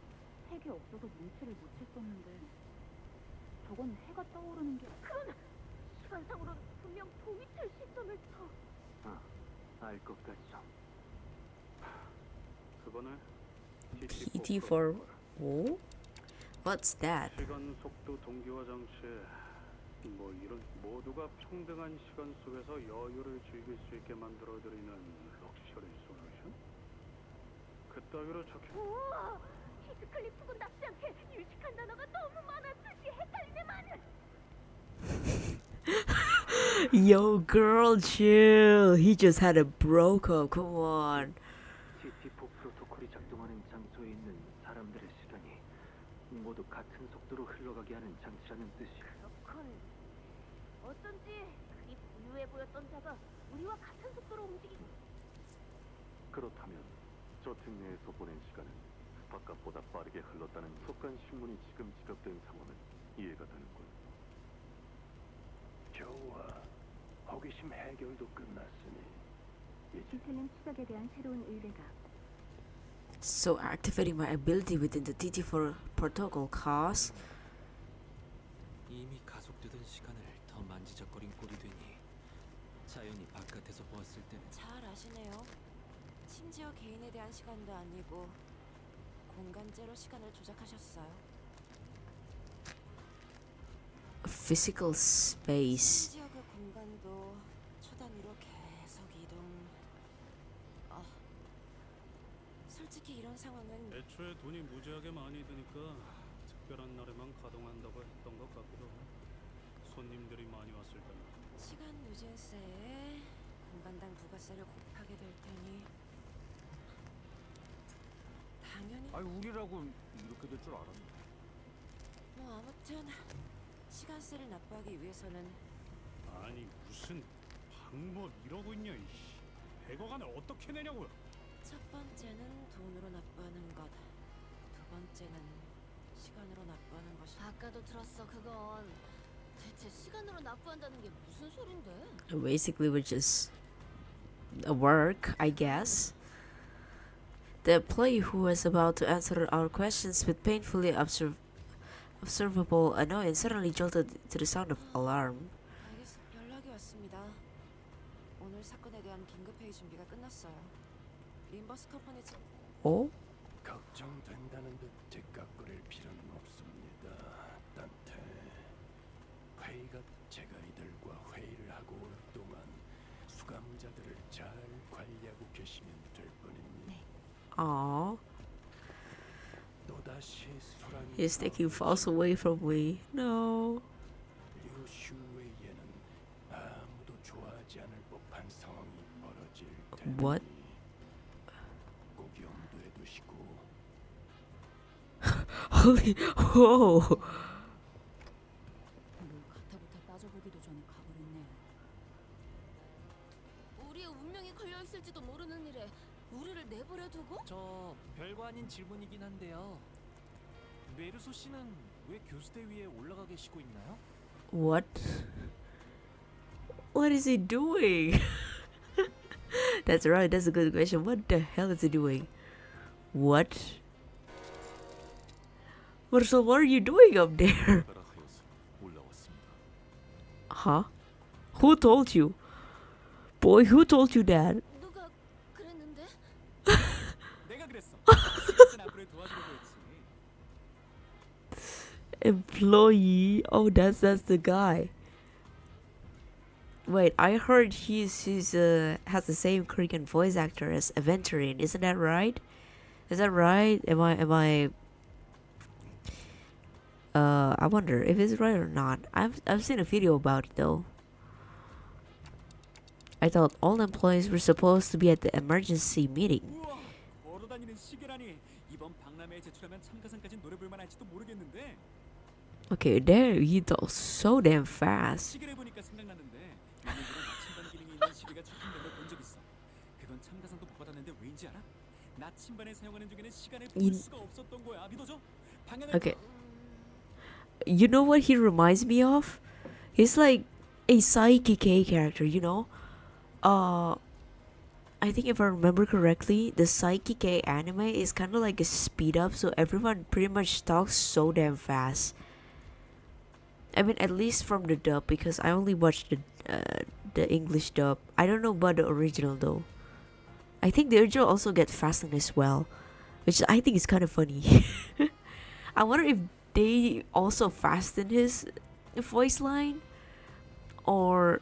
핵이 없어서 눈치를 못 챘었는데 저건 해가 떠오르는 게 그건 시간상으로는 분명 도이텔 시점을 더. 알 것 같죠. 그거는 TT for who? What's that? 시간 속도 동기화 장치에 뭐 이런 모두가 평등한 시간 속에서 여유를 즐길 수 있게 만들어드리는 럭셔리 솔루션? 그따위로 적혀. 우와! 히트클리프군답지 않게 유식한 단어가 너무 많았듯이 헷갈리네 많은. Yo, girl, chill. He just had a broke up. Come on. TT4 프로토콜이 작동하는 장소에 있는 사람들의 시간이 모두 같은 속도로 흘러가게 하는 장치라는 뜻이야. 그렇군. 어쩐지 그리 부유해 보였던 자가 우리와 같은 속도로 움직이고. 그렇다면 저택 내에서 보낸 시간은 바깥보다 빠르게 흘렀다는 속간 신문이 지금 지급된 상황은 이해가 되는군. 좋아. 호기심 해결도 끝났으니 이제 디테일링 추적에 대한 새로운 의뢰가 So activating my ability within the TT4 protocol cause 이미 가속되던 시간을 더 만지작거린 꼴이 되니 자연히 바깥에서 보았을 때는 잘 아시네요. 심지어 개인에 대한 시간도 아니고 공간제로 시간을 조작하셨어요. physical space. 심지어 그 공간도 초단위로 계속 이동. 솔직히 이런 상황은 애초에 돈이 무지하게 많이 드니까 특별한 날에만 가동한다고 했던 것 같기도 하고 손님들이 많이 왔을 때는 시간 누진세에 공간당 부가세를 곱하게 될 테니 당연히 아니 우리라고 이렇게 될 줄 알았네. 뭐 아무튼 시간세를 납부하기 위해서는 아니 무슨 방법 이러고 있냐 이씨. 백어간을 어떻게 내냐고요? 첫 번째는 돈으로 납부하는 것, 두 번째는 시간으로 납부하는 것이. 아까도 들었어 그건. 대체 시간으로 납부한다는 게 무슨 소린데? Basically, which is a work, I guess. The employee who was about to answer our questions with painfully observable annoyance suddenly jolted to the sound of alarm. 연락이 왔습니다. 오늘 사건에 대한 긴급 회의 준비가 끝났어요. 림버스 컴퍼니 측. Oh? 걱정된다는 듯 제깍거릴 필요는 없습니다. 딴테 회의가 제가 이들과 회의를 하고 오는 동안 수감자들을 잘 관리하고 계시면 될 뿐입니다. Aww. 또다시 소란이 He's taking false away from me. No. 류슈웨이에는 아무도 좋아하지 않을 법한 상황이 벌어질 테니 What? 꼭 염두에 두시고 Holy. Whoa. 가타부터 따져보기도 전에 가버렸네요. 우리의 운명이 걸려 있을지도 모르는 일에 우리를 내버려 두고? 저 별거 아닌 질문이긴 한데요. 메르소 씨는 왜 교수대 위에 올라가 계시고 있나요? What? What is he doing? That's right, that's a good question. What the hell is he doing? What? So what are you doing up there? Huh? Who told you? Boy, who told you that? 누가 그랬는데? 내가 그랬어. 시간 앞으로 도와주려고 했지. Employee. Oh, that's the guy. Wait, I heard he's has the same Korean voice actor as Aventurine. Isn't that right? Is that right? Am I? I wonder if it's right or not. I've seen a video about it though. I thought all employees were supposed to be at the emergency meeting. 우와, 걸어다니는 시계라니. 이번 박람회에 제출하면 참가상까지 노려볼 만할지도 모르겠는데. Okay, there he talks so damn fast. 시계를 보니까 생각나는데 연예인들은 나침반 기능이 있는 시계가 출품된 걸 본 적 있어. 그건 참가상도 못 받았는데 왜인지 알아? 나침반에 사용하는 중에는 시간을 볼 수가 없었던 거야. 믿어줘? 방향을 Okay. You know what he reminds me of? He's like a Saikike character, you know? I think if I remember correctly, the Saikike anime is kind of like a speed up, so everyone pretty much talks so damn fast. I mean, at least from the dub, because I only watched the English dub. I don't know about the original though. I think the original also gets fastened as well, which I think is kind of funny. I wonder if they also fasten his voice line, or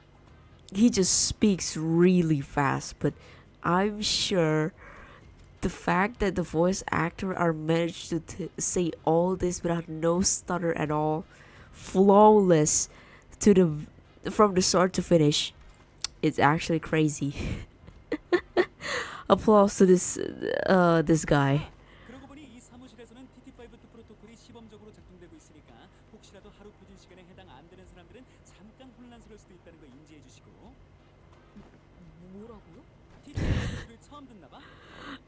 he just speaks really fast. But I'm sure the fact that the voice actor are managed to say all this without no stutter at all, flawless from the start to finish, it's actually crazy. Applause to this guy. 그러고 보니 이 사무실에서는 TT5 프로토콜이 시범적으로 작동되고 있으니까 혹시라도 하루 표준 시간에 해당 안 되는 사람들은 잠깐 혼란스러울 수도 있다는 거 인지해 주시고. 뭐라고요? TT5를 처음 듣나 봐.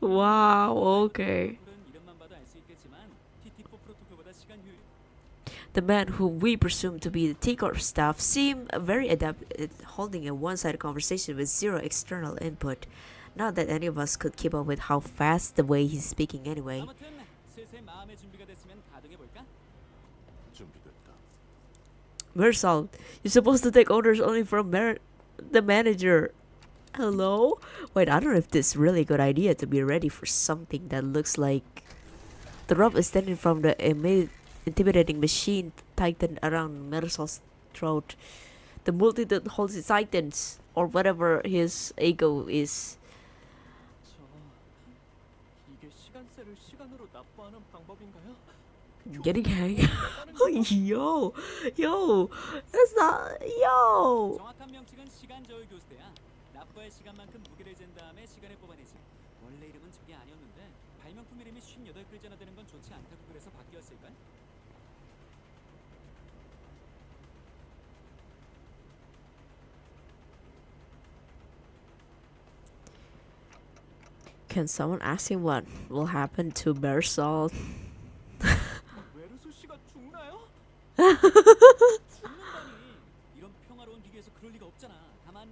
Wow, okay. 이름만 봐도 알 수 있겠지만 TT4 프로토콜보다 시간 효율. The man whom we presume to be the T-Corp staff seemed very adept at holding a one-sided conversation with zero external input. Not that any of us could keep up with how fast the way he's speaking anyway. 아무튼 슬슬 마음의 준비가 됐으면 가동해 볼까? 준비됐다. Mersal, you're supposed to take orders only from the manager. Hello? Wait, I don't know if this is really a good idea to be ready for something that looks like the rope is standing from the intimidating machine tightened around Mersal's throat. The multitude holds its tightens, or whatever his ego is. 이게 시간세를 시간으로 납부하는 방법인가요? Getting hang. Yo, that's not yo. 정확한 명칭은 시간 저울 교수대야. 납부할 시간만큼 무게를 잰 다음에 시간을 뽑아내지. 원래 이름은 저게 아니었는데 발명품 이름이 58글자나 되는 건 좋지 않다고 그래서 바뀌었을걸? Can someone ask him what will happen to Bersalt? 메르소 씨가 죽나요? 죽는다니. 이런 평화로운 기계에서 그럴 리가 없잖아. 다만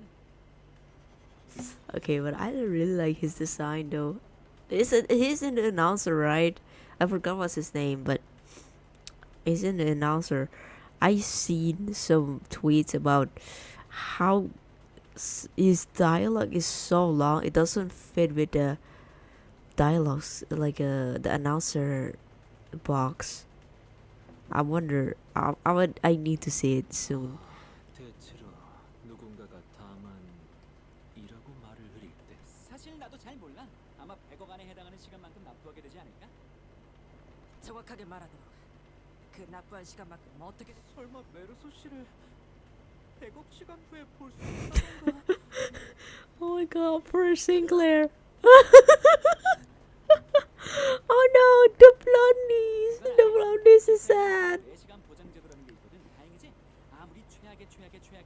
Okay, but I don't really like his design though. He's in the announcer, right? I forgot what's his name, but he's in the announcer. I seen some tweets about how his dialogue is so long. It doesn't fit with the dialogues like the announcer box. I wonder. I need to see it soon. 대체로 누군가가 다만이라고 말을 흐릴 때 사실 나도 잘 몰라. 아마 100억안에 해당하는 시간만큼 납부하게 되지 않을까? 정확하게 말하도록. 그 납부한 시간만큼 어떻게 설마 메르소 씨를 100억 시간 후에 볼 수 있다는가? Oh my god, poor Sinclair. Oh no, the blondies is sad. 4시간 보장제도라는 게 있거든. 다행이지? 아무리 최악의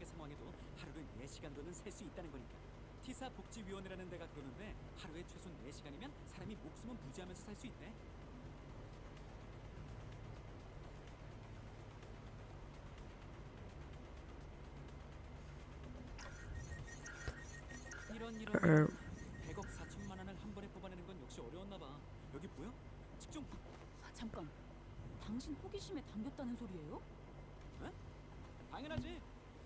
상황에도 하루를 4시간도는 셀 수 있다는 거니까. 티사 복지위원회라는 데가 그러는데 하루에 최소 4시간이면 사람이 목숨은 부지하면서 살 수 있대. 이런 100억 4천만 원을 한 번에 뽑아내는 건 역시 어려웠나 봐. 여기 보여? 직종 잠깐. 당신 호기심에 당겼다는 소리예요? 에? 당연하지.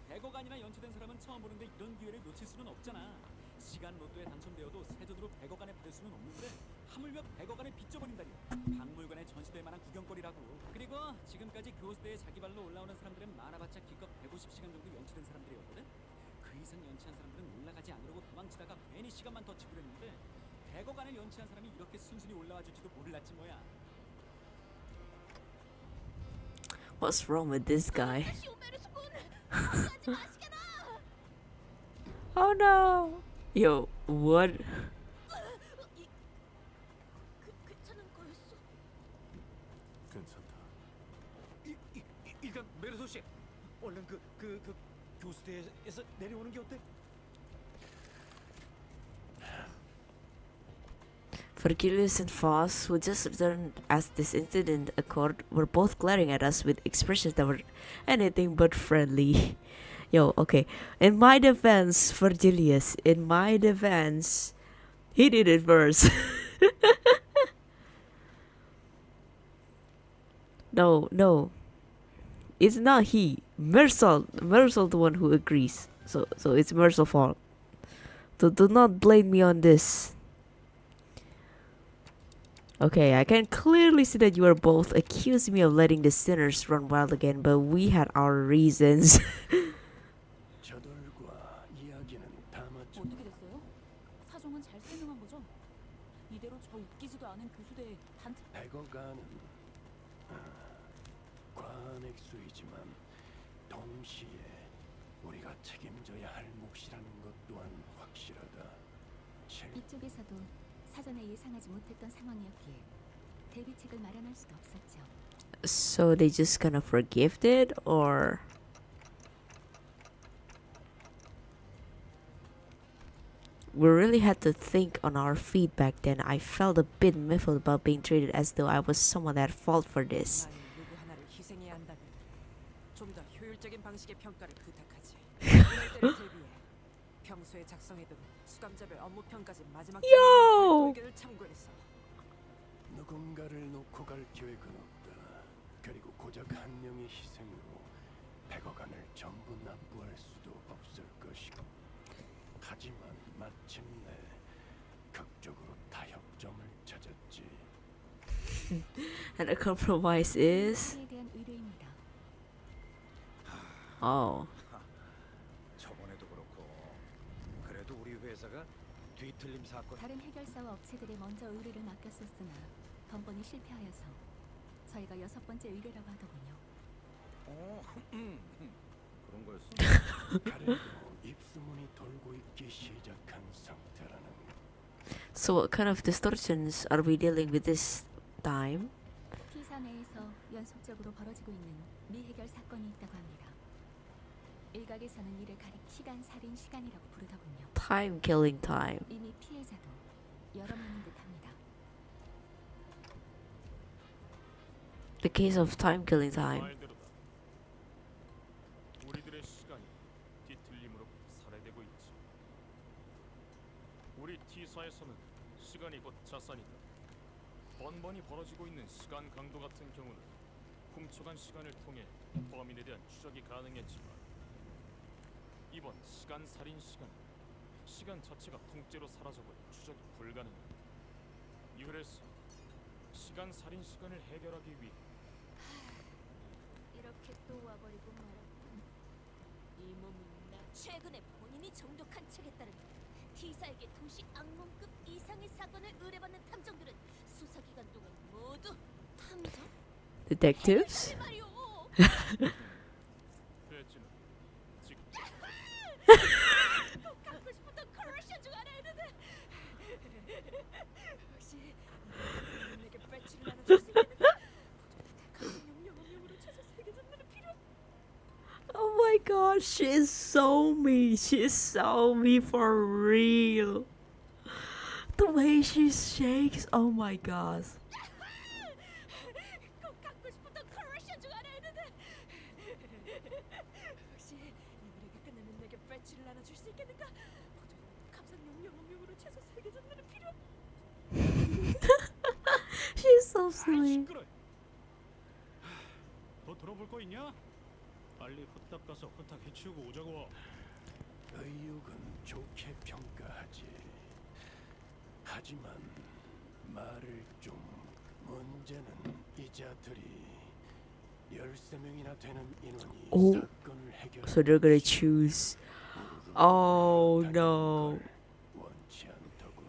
100억 안이나 연체된 사람은 처음 보는데 이런 기회를 놓칠 수는 없잖아. 시간 로또에 당첨되어도 새 돈으로 100억 안에 받을 수는 없는데 하물며 100억 안에 빚져버린다니. 박물관에 전시될 만한 구경거리라고. 그리고 지금까지 교수대에 자기 발로 올라오는 사람들은 많아봤자 기껏 150시간 정도 연체된 사람들이었거든. 그 이상 연체한 사람들은 올라가지 않으려고 도망치다가 괜히 시간만 더 지불했는데 100억 안을 연체한 사람이 이렇게 순순히 올라와 줄지도 몰랐지 뭐야. What's wrong with this guy? Oh no. Yo, what? 괜찮은 거였어? 괜찮다. 일단 메르소 씨, 얼른 그 교수대에서 내려오는 게 어때? Vergilius and Foss, who just returned as this incident occurred, were both glaring at us with expressions that were anything but friendly. Yo, okay. In my defense, Vergilius, he did it first. No. It's not he. Mersal the one who agrees. So it's Mersal's fault. So do not blame me on this. Okay, I can clearly see that you are both accusing me of letting the sinners run wild again, but we had our reasons. 저들과 이야기는 다 마쳤. 어떻게 됐어요? 사정은 잘 설명한 거죠? 이대로 저 웃기지도 않은 교수대에 단체 100억안은 과한 액수이지만 동시에 우리가 책임져야 할 몫이라는 것 또한 확실하다. 이쪽에서도 사전에 예상하지 못했던 상황이었기에 대비책을 마련할 수도 없었죠. So they just kind of forgave it, or we really had to think on our feet back then. I felt a bit miffled about being treated as though I was someone at fault for this. 누구 하나를 희생해야 한다면 좀 더 효율적인 방식의 평가를 부탁하지. 이럴 때를 대비해 평소에 작성해둔 수감자별 업무 평가지 마지막 Yo! 의견을 참고했어. 누군가를 놓고 갈 계획은 없다. 그리고 고작 한 명의 희생으로 100억안을 전부 납부할 수도 없을 것이고. 하지만 마침내 극적으로 타협점을 찾았지. And the compromise is 에 대한 의뢰입니다. oh. 저번에도 그렇고 그래도 우리 회사가 뒤틀림 사건 다른 해결사와 업체들에 먼저 의뢰를 맡겼었으나 번번이 실패하여서 저희가 6번째 의뢰라고 하더군요. 그런 거였어? 그래도 입소문이 돌고 있기 시작한 상태라는 거. So what kind of distortions are we dealing with this time? T사 내에서 연속적으로 벌어지고 있는 미해결 사건이 있다고 합니다. 일각에서는 이를 가리 시간 살인 시간이라고 부르더군요. Time killing time. 이미 피해자도 열어놓는 듯합니다. The case of time killing time. 말대로다. 우리들의 시간이 뒤틀림으로부터 살해되고 있지. 우리 T사에서는 시간이 곧 자산이다. 번번이 벌어지고 있는 시간 강도 같은 경우는 훔쳐간 시간을 통해 범인에 대한 추적이 가능했지만 이번 시간 살인 시간은 시간 자체가 통째로 사라져버려 추적이 불가능하다. 그래서 시간 살인 시간을 해결하기 위해 이렇게 또 와버리고 말았군. 이 몸은 나 최근에 본인이 정독한 책에 따르면 T사에게 도시 악몽급 이상의 사건을 의뢰받는 탐정들은 수사기간 동안 모두 탐정? Detectives? 말이오. 배지는 직접 꼭 갖고 싶었던 컬러션 중 하나 했는데 혹시 내게 배치를 나눠줄 수 있겠는가? 영영으로 최소 3개 정도는 필요. Oh my god, she is so me. She is so me for real. The way she shakes, oh my god. 꼭 갖고 싶었던 컬러션 중 하나 했는데 혹시 이 노래가 끝나면 내게 배치를 나눠줄 수 있겠는가? 감상 영영으로 최소 3개 정도는 필요. She's so sweet. 시끄러. 더 들어볼 거 있냐? 빨리 후딱 가서 후딱 해치우고 오자고. 의욕은 좋게 평가하지. 하지만 말을 좀. 문제는 이자들이 13명이나 되는 인원이 오. 사건을 해결. So they're gonna choose. Oh no. 원치 않더군.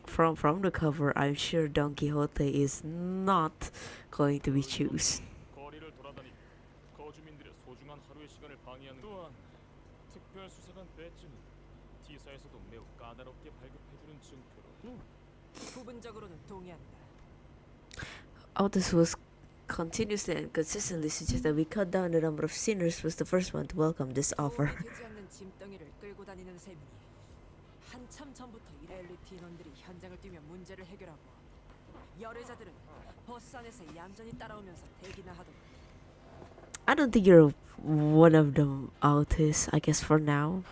From the cover, I'm sure Don Quixote is not going to be chosen. 거리를 돌아다니 거주민들의 소중한 하루의 시간을 방해하는 또한 특별 수사관 배지는 T사에서도 매우 까다롭게 발급해주는 증표로 부분적으로는 동의한다. Otis was continuously and consistently suggest that we cut down the number of sinners was the first one to welcome this offer. 도움이 되지 않는 짐덩이를 끌고 다니는 셈이니 한참 전부터 이 엘리트 인원들이 현장을 뛰며 문제를 해결하고 열애자들은 버스 안에서 얌전히 따라오면서 대기나 하던. I don't think you're one of them, Otis, I guess for now.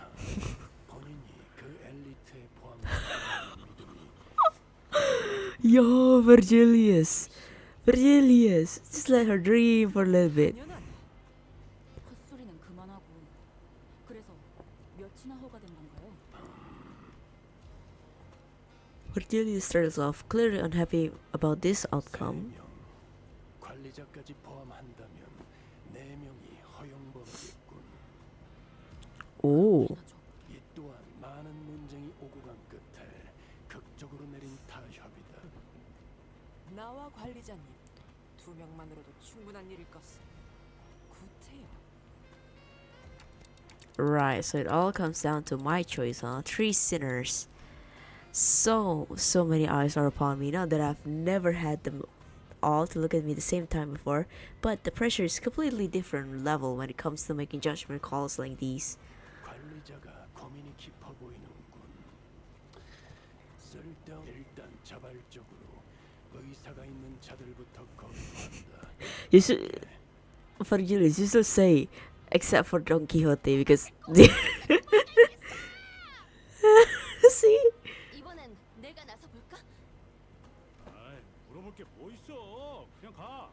본인이 그 엘리트에 포함된 믿음이 Yo, Virgilius. Virgilius. Just let her dream for a little bit. 당연하네. 헛소리는 그만하고. 그래서 몇이나 허가된 건가요? Virgilius starts off clearly unhappy about this outcome. 3명, 관리자까지 포함한다면 4명이 허용범이겠군. Oh. 이 또한 많은 문쟁이 오고 간 끝에 극적으로 내린 타협이다. 나와 관리자님 2명만으로도 충분한 일일 것을. 구태여. Right, so it all comes down to my choice, huh? 3 sinners. So many eyes are upon me now that I've never had them all to look at me the same time before. But the pressure is completely different level when it comes to making judgment calls like these. 관리자가 고민이 깊어 보이는군. 쓸데없 일단 자발적으로 의사가 있는 자들부터 거부한다. You should, Virgilius, you should say, except for Don Quixote, because see. 이번엔 내가 나서 볼까? 아이, 물어볼 게 뭐 있어? 그냥 가.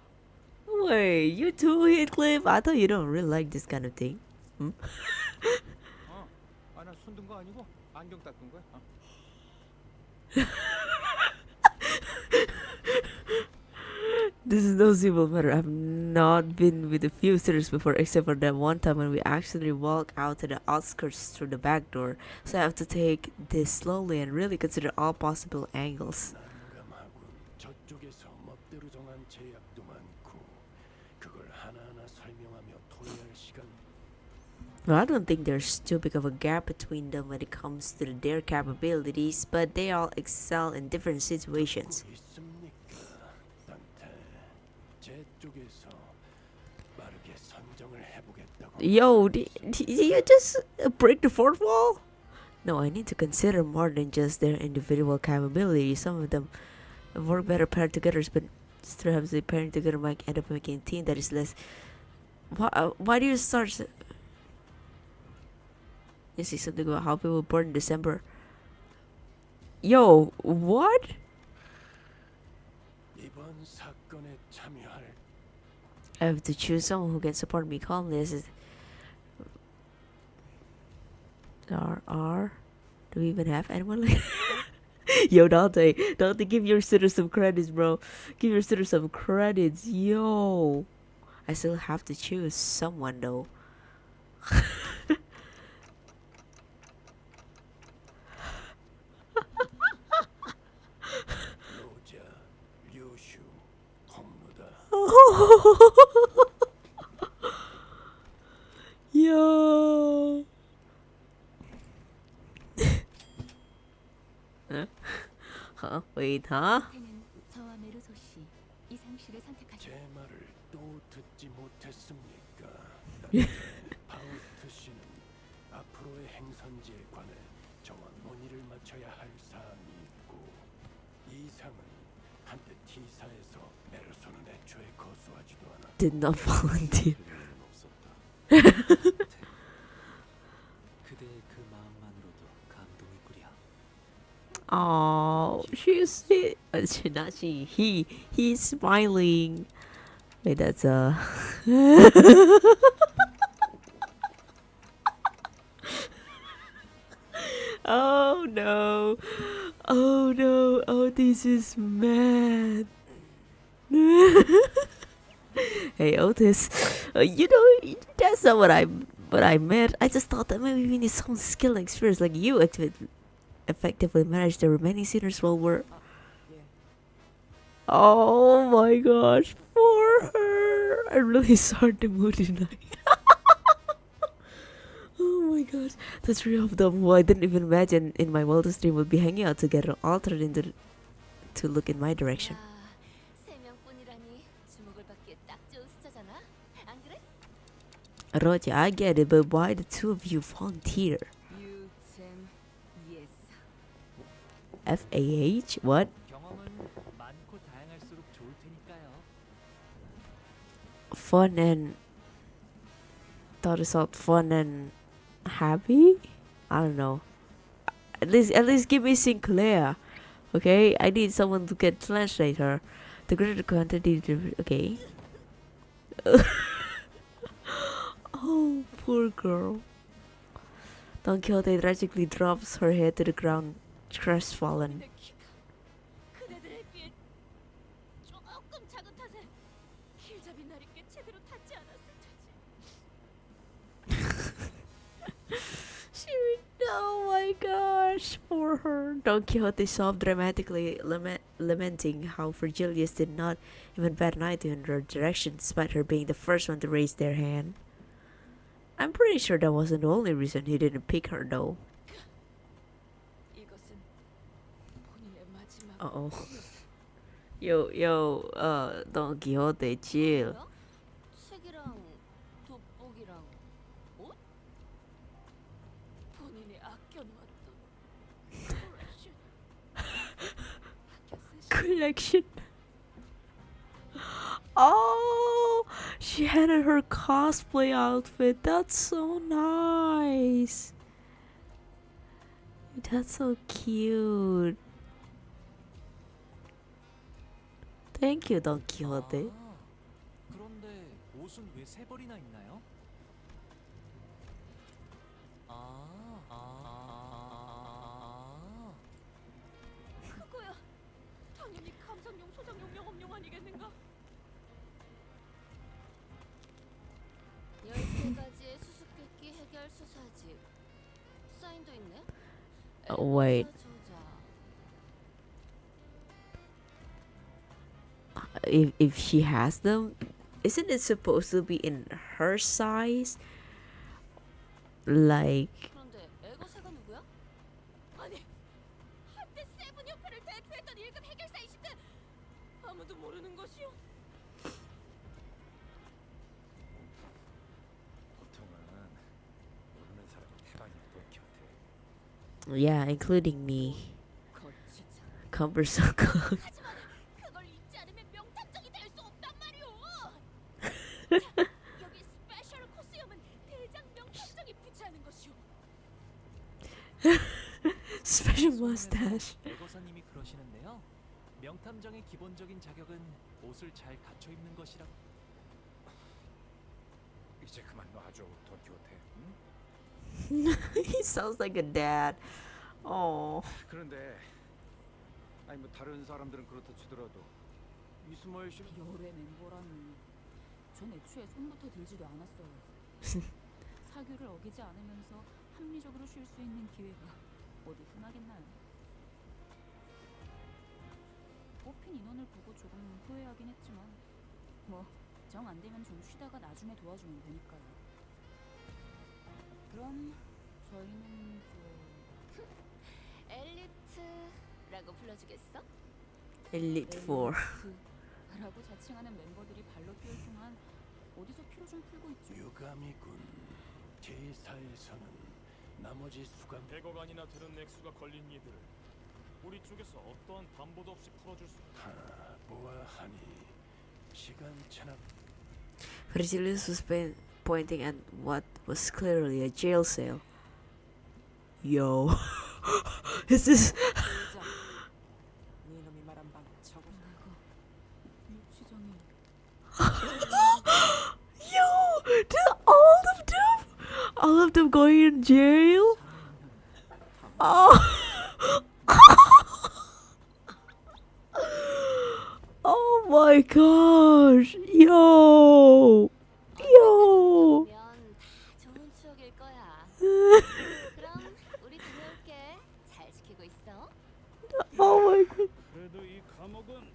Wait, you too, Heathcliff? I thought you don't really like this kind of thing. 아나 손든 거 아니고 안경 닦은 거야. This is no simple matter. I've not been with a few sitters before, except for that one time when we actually walk out to the outskirts through the back door. So I have to take this slowly and really consider all possible angles. 난감하군. 저쪽에서 멋대로 정한 제약도 많고 그걸 하나하나 설명하며 토해할 시간. Well, I don't think there's too big of a gap between them when it comes to their capabilities, but they all excel in different situations. 있습니까, 단테? 제 쪽에서 빠르게 선정을 해보겠다고. Yo, did you just break the fourth wall? No, I need to consider more than just their individual capabilities. Some of them work better paired together, but still have the pairing together might end up making a team that is less. Why do you start? You see something about how people were born in December. Yo, what? 이번 사건에 참여할 I have to choose someone who can support me calmly. This is R. Do we even have anyone like? Yo, Dante, give your sitter some credits, bro. Give your sitter some credits, yo. I still have to choose someone though. 로자, 류슈, 홈무다. Yo. Huh? Wait, huh? 태는 저와 메르소 씨, 이상 씨를 선택하자. 제 말을 또 듣지 못했습니까? 파우스트 씨는 앞으로의 행선지에 관해 저와 논의를 마쳐야 할 사항이 있고 이상은 한때 T사에서 메르소는 애초에 거수하지도 않아. Did not volunteer. 필요는 없었다. 그대의 그 마음만으로도 감동이 꾸려. Oh, not she. He's smiling. Wait, that's Oh no. Oh no. Oh, this is mad. Hey Otis, that's not what I meant. I just thought that maybe we need some skill and experience like you effectively manage the remaining sinners while we're. Oh my gosh, poor her. I'm really sorry to mood tonight. Oh my gosh, the three of them who I didn't even imagine in my wildest dream would be hanging out together, altered into to look in my direction. 야, 세 명뿐이라니 주목을 받기에 딱 좋은 숫자잖아. 안 그래? Roger, I get it, but why the two of you volunteer? 유잼 예스. FAH? What? 경험은 많고 다양할수록 좋을 테니까요. Fun and thought it out fun and happy? I don't know. At least give me Sinclair. Okay? I need someone who can translate her. The greater quantity okay. Oh, poor girl. Don Quixote tragically drops her head to the ground, crestfallen. 내 키가 그대들에 비해 조금 작은 탓에 길잡이 날이 꽤 제대로 닿지 않았을 테지. Oh my gosh, poor her. Don Quixote sobbed dramatically, lamenting how Virgilius did not even bat an eye to in her direction, despite her being the first one to raise their hand. I'm pretty sure that wasn't the only reason he didn't pick her, though. 이것은 본인의 마지막. Uh oh. Don Quixote, chill. 뭐야? 책이랑 돋보기랑 옷? 본인이 아껴놓았던 컬렉션. 아껴 쓰신 Collection. Oh, she had her cosplay outfit. That's so nice. That's so cute. Thank you, Don Quixote. 그런데 옷은 왜 세 벌이나 있나요? 그거야. 당연히 감상용, 소장용, 영업용 아니겠는가? 13가지의 수수께끼 해결 수사집. 사인도 있네. Wait. 엘리자 저자. If she has them, isn't it supposed to be in her size? Like, 그런데 애거새가 누구야? 아니, 한때 세븐협회를 대표했던 1급 해결사이신데 아무도 모르는 것이요? 보통은 모르는 사람이 태반이 또 곁에. Yeah, including me. 거치자. Cumbersome. 하지만 그걸 잊지 않으면 명탐정이 될 수 없단 말이오. 자, 여기 스페셜 코스염은 대장 명탐정이 부채하는 것이오. Special mustache. 대거사님이 그러시는데요. 명탐정의 기본적인 자격은 옷을 잘 갖춰 입는 것이라. 이제 그만 놔줘, 돈키호테. 응? He sounds like a dad. Oh. 그런데 아니 뭐 다른 사람들은 그렇다 치더라도 이스마엘 씨는 열애 멤버라니. 전 애초에 손부터 들지도 않았어요. 사규를 어기지 않으면서 합리적으로 쉴 수 있는 기회가 어디 흔하겠나요? 뽑힌 인원을 보고 조금 후회하긴 했지만 뭐 정 안 되면 좀 쉬다가 나중에 도와주면 되니까요. 그럼 저희는 엘리트라고 불러주겠어? Elite 4. 라고 자칭하는 멤버들이 발로 뛰을 동안 어디서 피로 좀 풀고 있죠. 유감이군. 제사에서는 나머지 수감 백억 원이나 되는 액수가 걸린 이들을 우리 쪽에서 어떠한 담보도 없이 풀어줄 수. 보아하니 시간차나 Virgilius was pointing at what was clearly a jail cell. Yo. Is this... 네 놈이 말한 방 저거. 내가 유치장이 Yo! All of them going in jail? Oh. Oh my gosh. Yo. Yo. 보면 다 좋은 추억일 거야. 그럼 우리 다녀올게. 잘 지키고 있어. Oh my god. 그래도 이 감옥은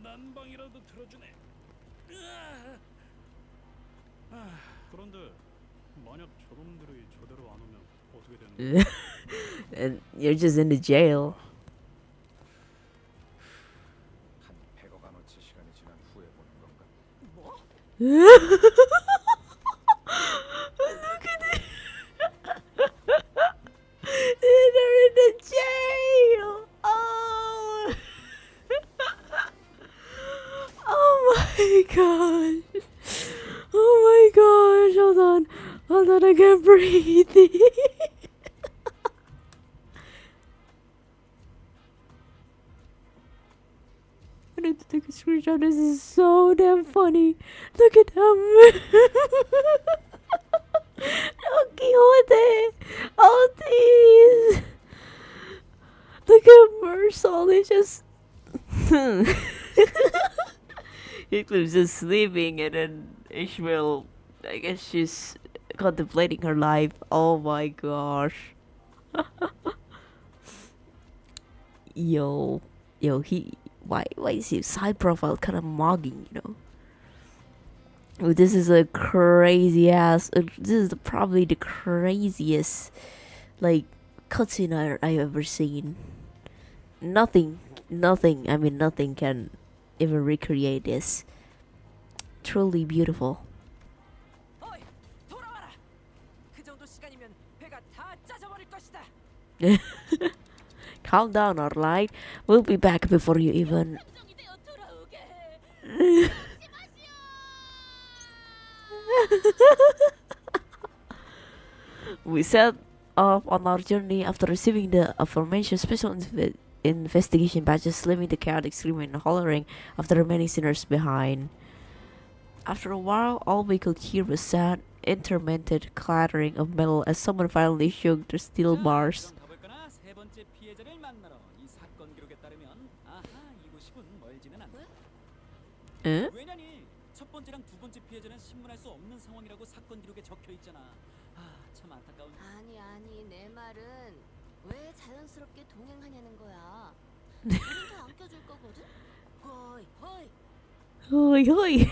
난방이라도 틀어주네. 그런데 만약 저놈들이 저대로 안 오면 어떻게 되는 거야? And you're just in the jail. 한 100억 원어치 시간이 지난 후에 보는 건가? Look at it. They're in the jail. Oh. Oh my gosh. Oh my gosh. Hold on. Hold on. I can't breathe. I need to take a screenshot. This is so damn funny. Look at them. Don Quixote. Oh, these. Look at Mersal. They just. Heathcliff's just sleeping, and then Ishmael, I guess she's contemplating her life. Oh my gosh. Yo, why is his side profile kind of mugging, you know? Oh, this is a crazy ass. This is probably the craziest, like, cutscene I've ever seen. Nothing can even recreate this. Truly beautiful. 어이, 돌아와라. 그 정도 시간이면 배가 다 짜져버릴 것이다. Calm down, alright? We'll be back before you even. 탐정이 되어 돌아오게 해. We set off on our journey after receiving the aforementioned special investigation badges, leaving the chaotic screaming and hollering of the remaining sinners behind. After a while, all we could hear was sad, intermittent clattering of metal as someone finally shook the steel bars. 가볼까나? 세 번째 피해자를 만나러 이 사건 기록에 따르면 아하 이곳이군 멀지는 않다. Eh? 왜냐니 첫 번째랑 두 번째 피해자는 신문할 수 없는 상황이라고 사건 기록에 적혀 있잖아. 참 안타까운. 아니 내 말은 왜 자연스럽게 동행하냐는 거야. 우린 더 안겨줄 거거든. 호이 Hoi hoi.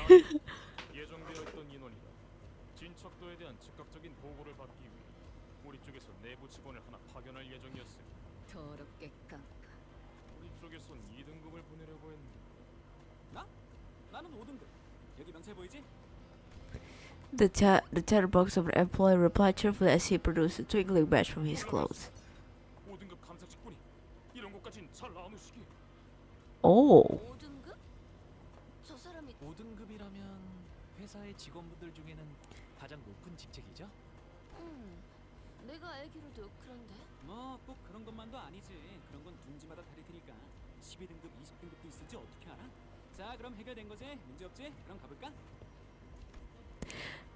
예정되어 있던 인원이다. 진척도에 대한 즉각적인 보고를 받기 위해 우리 쪽에서 내부 직원을 하나 파견할 예정이었으니 더럽게 깜깜. 우리 쪽에선 2등급을 보내려고 했는데 나는 5등급. 여기 명찰 보이지? The chatterbox of an employee replied cheerfully as he produced a twinkling badge from his clothes. 5등급 Oh. 5등급? 저 사람이 5등급이라면 회사의 직원분들 중에는 가장 높은 직책이죠? 내가 알기로도 그런데. 뭐 꼭 그런 것만도 아니지. 그런 건 둥지마다 다를 테니까. 12등급, 20등급도 있을지 어떻게 알아? 자, 그럼 해결된 거지? 문제 없지? 그럼 가볼까?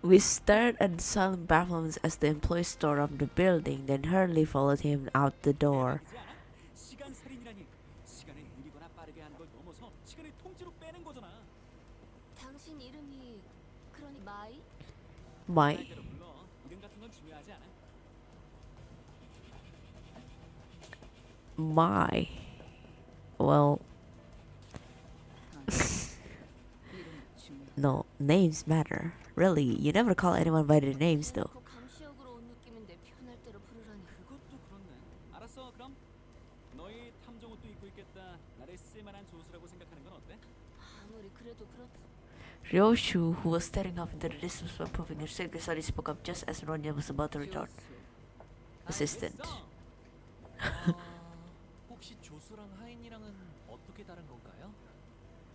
We stared at the silent bafflement as the employee stormed the building, then hurriedly followed him out the door. 대박이지 않아? 시간 살인이라니. 시간을 느리거나 빠르게 하는 걸 넘어서 시간을 통째로 빼는 거잖아. 당신 이름이 그러니 마이? My. 말대로 불러. 이름 같은 건 중요하지 않아. My. Well, 이름은 중요. no, names matter. Really, you never call anyone by their names though. 그 감시역으로 온 느낌인데 편할 대로 부르라니. 그것도 그렇네. 알았어, 그럼 너희 탐정 옷도 입고 있겠다. 나를 쓸만한 조수라고 생각하는 건 어때? 아무리 그래도 그렇다. Ryoshu, who was staring off into the distance while proving her cigarette, suddenly spoke up just as Ronya was about to return. Assistant. 알겠어. 혹시 조수랑 하인이랑은 어떻게 다른 건가요?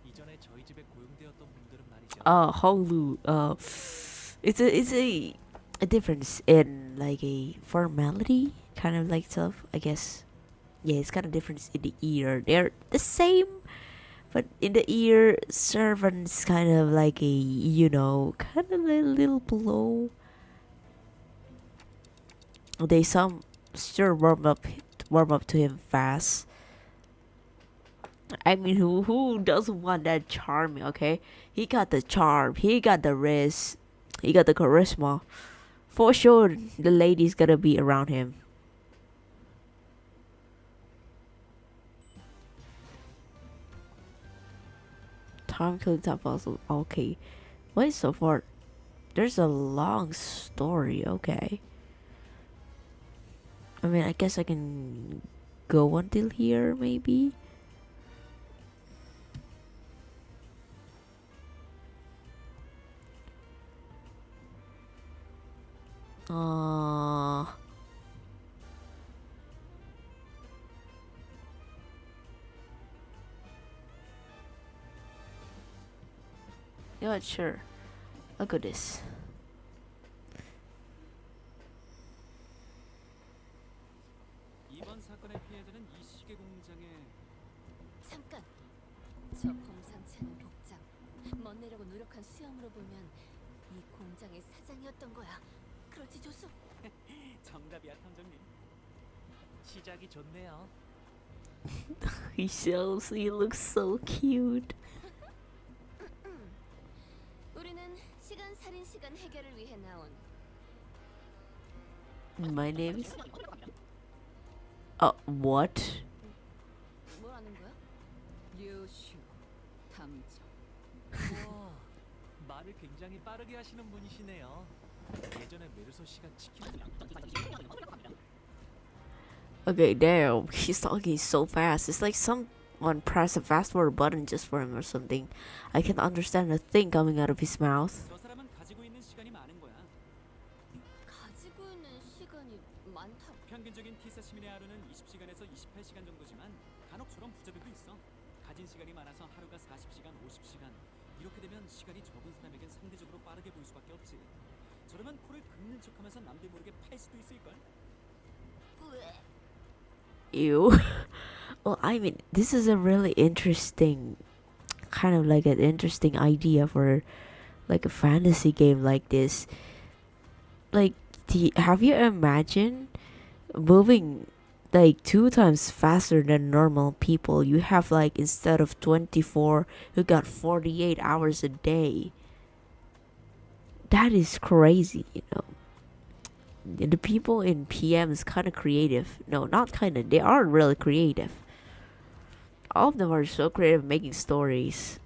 이전에 저희 집에 고용되었던 분들은 말이죠. Holu, it's a difference in like a formality kind of like stuff, I guess. Yeah, it's kind of difference in the ear. They're the same, but in the ear, servants kind of like a, you know, kind of a little below. They some sure warm up to him fast. I mean, who doesn't want that charm? Okay, he got the charm, he got the wrist, he got the charisma. For sure, the lady's gonna be around him. Time killing top puzzle. Okay, wait. So far, there's a long story. Okay. I mean, I guess I can go until here, maybe. Yeah, sure. Look at this. 이번 사건의 피해자는 이 시계 공장에 잠깐. 저 범상치 않은 복장, 멋내려고 노력한 수염으로 보면 이 공장의 사장이었던 거야. 그렇지 조수? 정답이야, 탐정님. 시작이 좋네요. He looks so cute. 우리는 시간 살인 시간 해결을 위해 나온 My name is. What? 뭐라는 거야? 류슈 탐정. 와, 말을 굉장히 빠르게 하시는 분이시네요. 예전에 메르소 씨가 치킨 Okay, damn. He's talking so fast. It's like someone pressed a fast forward button just for him or something. I can't understand a thing coming out of his mouth. 저 사람은 가지고 있는 시간이 많은 거야. 가지고 있는 시간이 많다. 평균적인 T사 시민의 하루는 20시간에서 28시간 정도지만 간혹 저런 부자들도 있어. 가진 시간이 많아서 하루가 40시간, 50시간. 이렇게 되면 시간이 적은 사람에겐 상대적으로 빠르게 보일 수밖에 없지. 저러면 코를 긁는 척하면서 남들 모르게 팔 수도 있을걸. 왜? Ew. Well, I mean, this is a really interesting, kind of like an interesting idea for like a fantasy game like this. Like, have you imagined moving like 2 times faster than normal people? You have like, instead of 24, you got 48 hours a day. That is crazy, you know. The people in PM is kind of creative. No, not kind of. They are really creative. All of them are so creative making stories.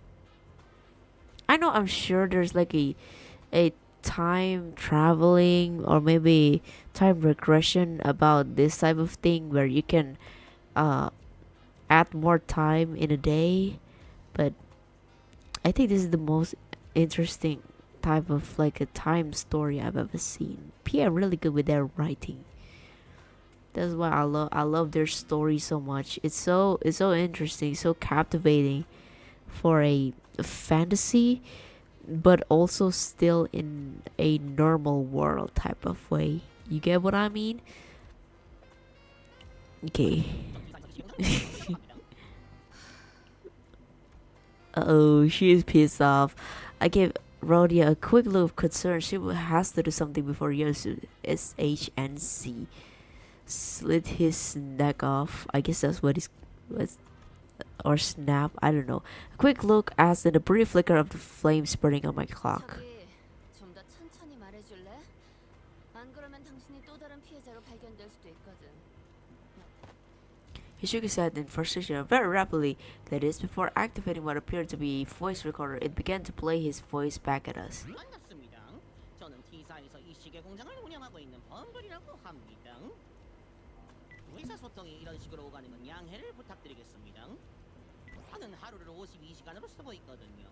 I know. I'm sure there's like a time traveling or maybe time regression about this type of thing where you can add more time in a day. But I think this is the most interesting type of like a time story I've ever seen. PM really good with their writing. That's why I love their story so much. It's so interesting, so captivating for a fantasy, but also still in a normal world type of way. You get what I mean? Okay. Oh, she is pissed off. I gave Rhodia a quick look of concern. She has to do something before Yosu SHNC slit his neck off. I guess that's what he's was, or snap. I don't know. A quick look as in a brief flicker of the flames burning on my clock. 저기 좀 더 천천히 말해줄래? 안 그러면 당신이 또 다른 피해자로 발견될 수도 있거든. He shook his head in frustration very rapidly. That is, before activating what appeared to be a voice recorder, it began to play his voice back at us. 반갑습니다. 저는 T사에서 이 시계 공장을 운영하고 있는 범블이라고 합니다. 의사소통이 이런 식으로 오가는 건 양해를 부탁드리겠습니다. 나는 하루를 52시간으로 쓰고 있거든요.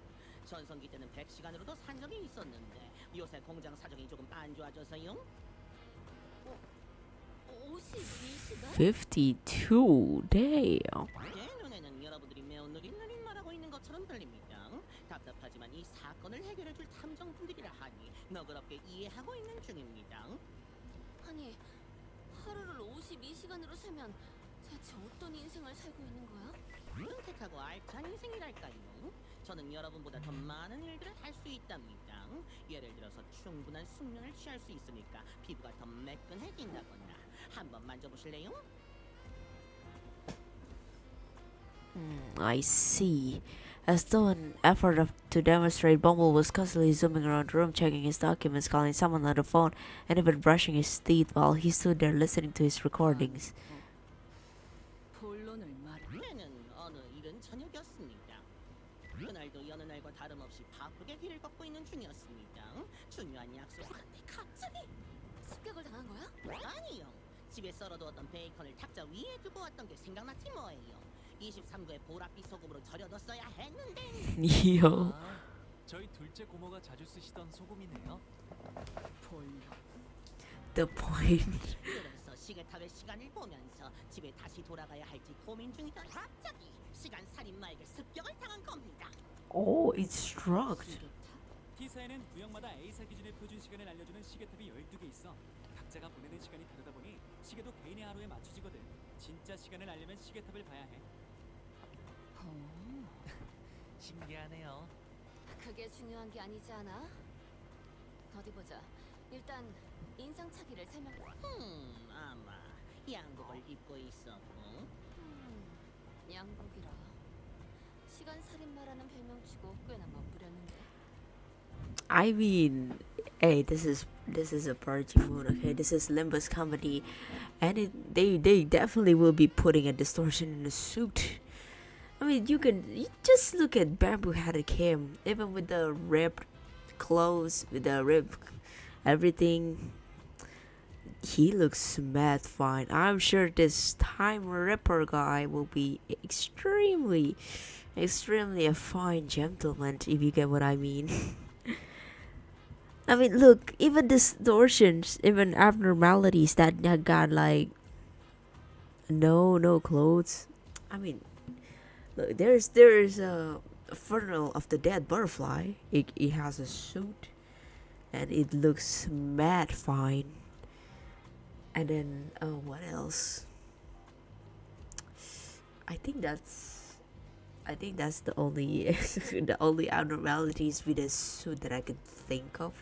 전성기 때는 100시간으로도 산 적이 있었는데 요새 공장 사정이 조금 안 좋아져서요. 52시간? 52. Damn. 제 눈에는 여러분들이 매우 느릿느릿 말하고 있는 것처럼 들립니다. 답답하지만 이 사건을 해결해줄 탐정분들이라 하니 너그럽게 이해하고 있는 중입니다. 아니, 하루를 52시간으로 세면 대체 어떤 인생을 살고 있는 거야? 윤택하고 알찬 인생이랄까요. 저는 여러분보다 더 많은 일들을 할 수 있답니다. 예를 들어서 충분한 숙면을 취할 수 있으니까 피부가 더 매끈해진다거나. 한번 만져보실래요? I see. As though an effort to demonstrate, Bumble was constantly zooming around the room, checking his documents, calling someone on the phone, and even brushing his teeth while he stood there listening to his recordings. 본론을 말해. 때는 어느 이른 저녁이었습니다. 그날도 여느 날과 다름없이 바쁘게 길을 걷고 있는 중이었습니다. 중요한 약속. 근데 갑자기 습격을 당한 거야? 아니요. 집에 썰어두었던 베이컨을 탁자 위에 두고 왔던 게 생각났지 뭐예요. 23구의 보랏빛 소금으로 절여뒀어야 했는데. Yo. 아, 저희 둘째 고모가 자주 쓰시던 소금이네요. 본론. The point. 그래서 시계탑의 시간을 보면서 집에 다시 돌아가야 할지 고민 중이던 갑자기 시간 살인마에게 습격을 당한 겁니다. Oh, it's struck. T사에는 구역마다 A사 기준의 표준 시간을 알려주는 시계탑이 12개 있어. 각자가 보내는 시간이 다르다 보니 시계도 개인의 하루에 맞춰지거든. 진짜 시간을 알려면 시계탑을 봐야 해. 신기하네요. 그게 중요한 게 아니지 않아? 어디 보자. 일단 인상착의를 설명. 아마 양복을 입고 있었고. 양복이라. 시간 살인마라는 별명치고 꽤나 멋부렸는데. I mean, hey, this is a party moon, okay? This is Limbus comedy, and they definitely will be putting a distortion in the suit. I mean, you just look at Bamboo Headed Kim, even with the ripped clothes, with the ripped everything. He looks mad fine. I'm sure this Time Ripper guy will be extremely a fine gentleman, if you get what I mean. I mean, look, even distortions, even abnormalities that got like no clothes. I mean, look, there's a funeral of the dead butterfly. It has a suit, and it looks mad fine. And then what else? I think that's the only the only abnormalities with the suit that I can think of.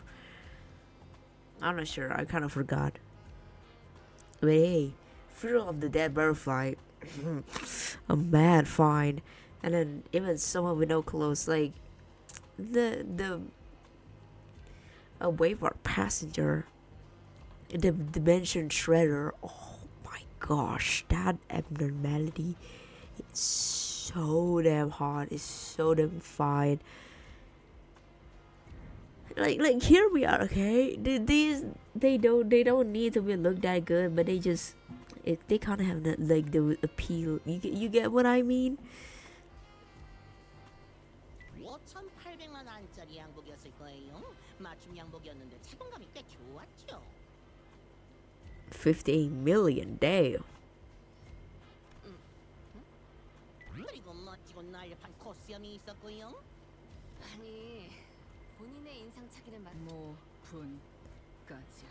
I'm not sure. I kind of forgot. But hey, funeral of the dead butterfly, a mad fine, and then even someone with no clothes, like the a wayward passenger, the dimension shredder. Oh my gosh, that abnormality is so damn hot. It's so damn fine. Like here we are, okay? They don't need to be look that good, but they kind of have the appeal. You get what I mean? 5,800만 원짜리 양복이었을 거예요. 맞춤 양복이었는데 착용감이 꽤 좋았죠. 58 million. Damn. 그리고 멋지고 날렵한 코스염이 있었고요. 아니, 본인의 인상착의를 모분까지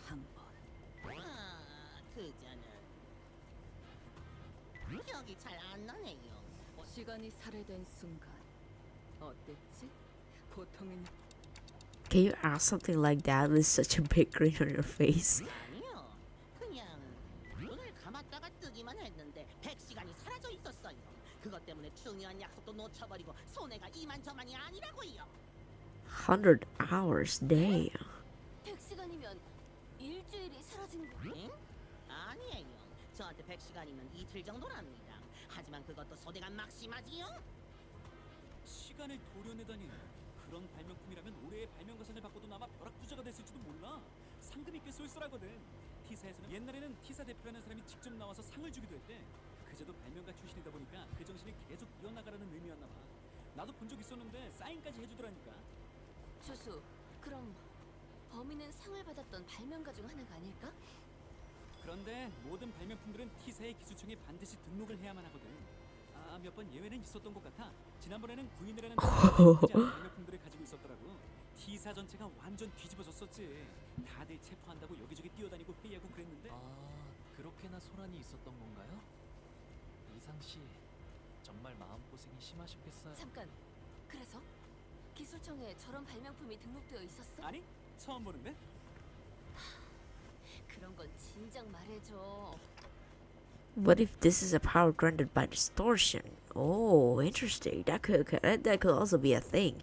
한 번. 그자는 기억이 잘 안 나네요. 시간이 살해된 순간 어땠지? 보통은 Can you ask something like that with such a big grin on your face? 아니요. 그냥 눈을 감았다가 뜨기만 했는데 100시간이 사라져 있었어요. 그것 때문에 중요한 약속도 놓쳐버리고 손해가 이만저만이 아니라고요. 100 hours. Damn. 100시간이면 일주일이 사라진 거. 응? 아니에요. 저한테 100시간이면 이틀 정도랍니다. 하지만 그것도 소대가 막심하지요. 시간을 도려내다니. 그런 발명품이라면 올해의 발명가상을 받고도 아마 벼락부자가 됐을지도 몰라. 상금이 꽤 쏠쏠하거든. 티사에서는 옛날에는 티사 대표라는 사람이 직접 나와서 상을 주기도 했대. 그제도 발명가 출신이다 보니까 그 정신을 계속 이어나가라는 의미였나 봐. 나도 본 적 있었는데 사인까지 해주더라니까. 조수, 그럼 범인은 상을 받았던 발명가 중 하나가 아닐까? 그런데 모든 발명품들은 티사의 기술청에 반드시 등록을 해야만 하거든. 몇 번 예외는 있었던 것 같아. 지난번에는 구인이라는 발명품들을 가지고 있었더라고. 티사 전체가 완전 뒤집어졌었지. 다들 체포한다고 여기저기 뛰어다니고 회의하고 그랬는데. 그렇게나 소란이 있었던 건가요? 이상 씨 정말 마음고생이 심하셨겠어요. 잠깐, 그래서 기술청에 저런 발명품이 등록되어 있었어? 아니, 처음 보는데? 그런 건 진작 말해줘. What if this is a power granted by distortion? Oh, interesting. That could also be a thing,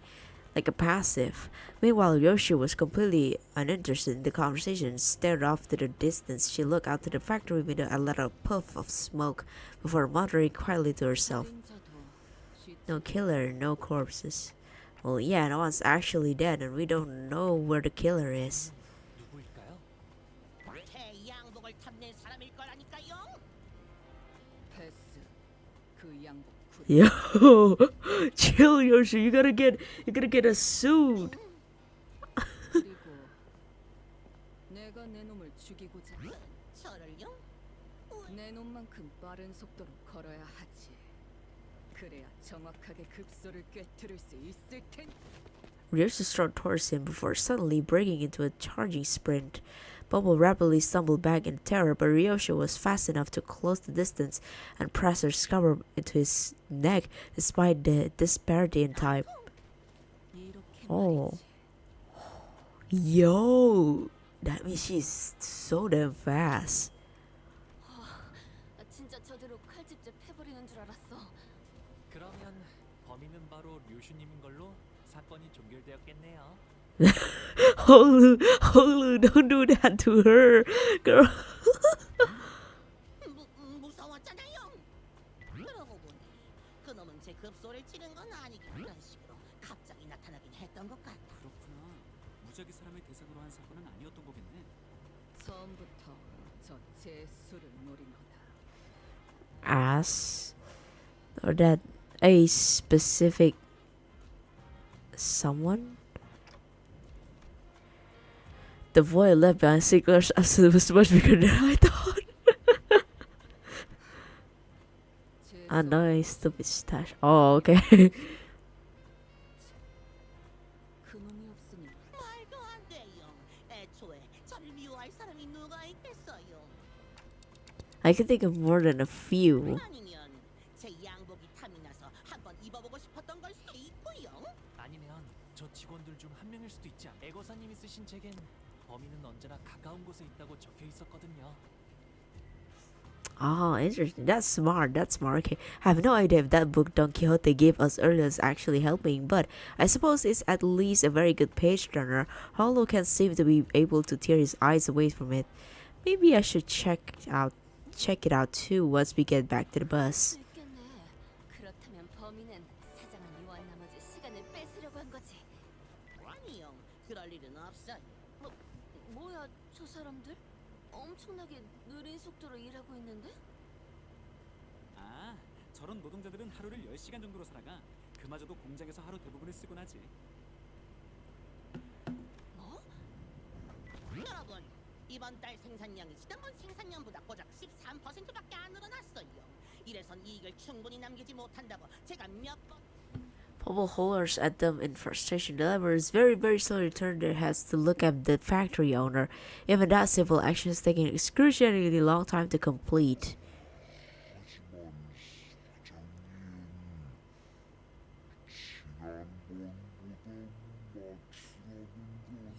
like a passive. Meanwhile, Yoshi was completely uninterested in the conversation. Stared off to the distance. She looked out to the factory window and let out a puff of smoke before muttering quietly to herself. No killer, no corpses. Well, yeah, no one's actually dead, and we don't know where the killer is. 누구일까요? 제 양복을 탐낼 사람일 거라니까요. 패스. 그 양복 Yo, chill, Yoshi. You gotta get a suit. 그리고 내가 내 놈을 죽이고자 저를요? 내 놈만큼 빠른 속도로 걸어야 하지. 그래야 정확하게 급소를 꿰뚫을 수 있을 텐. Ryoshi strode towards him before suddenly breaking into a charging sprint. Bubble rapidly stumbled back in terror, but Ryoshi was fast enough to close the distance and press her scabbard into his neck despite the disparity in time. Oh. Yo! That means she's so damn fast. 진짜 저대로 칼집제 패버리는 줄 알았어. 그러면 범인은 바로 류슈님인 걸로 사건이 종결되었겠네요. Holu, don't do that to her, girl. 무서웠잖아요. 그러고 보니 그놈은 제 급소를 치는 건 아니고 이런 식으로 갑자기 나타나긴 했던 것 같아. 그렇구나. 무작위 사람을 대상으로 한 사건은 아니었던 거겠네. 처음부터 저 제수를 노린 거다. As or that a specific someone? The void left behind secrets was much bigger than I thought. A nice stupid stash. Oh, okay. 그놈이 없으니 말도 안 돼요. 애초에 저를 미워할 사람이 누가 있겠어요. I can think of more than a few. 아니면 제 양복이 탐이 나서 한번 입어보고 싶었던 걸 수도 있고요. 아니면 저 직원들 중 한 명일 수도 있지 않. 애거사님이 쓰신 책엔 범인은 언제나 가까운 곳에 있다고 적혀 있었거든요. Oh, interesting. That's smart. That's smart. Okay. I have no idea if that book Don Quixote gave us earlier is actually helping, but I suppose it's at least a very good page turner. Hollow can seem to be able to tear his eyes away from it. Maybe I should check it out too once we get back to the bus. 있겠네. 그렇다면 범인은 사장을 미워한 나머지 시간을 뺏으려고 한 거지. 아니요, 그럴 일은 없어요. 뭐야, 저 사람들? 엄청나게 느린 속도로 일하고 있는데? 저런 노동자들은 하루를 10시간 정도로 살아가. 그마저도 공장에서 하루 대부분을 쓰곤 하지. 뭐? 여러분, 이번 달 생산량이 지난번 생산량보다 고작 13%밖에 안 늘어났어요. 이래선 이익을 충분히 남기지 못한다고 제가 몇 번. Bubble holders at them in frustration. Deliverers very slowly turn their heads to look at the factory owner. Even that simple action is taking excruciatingly long time to complete.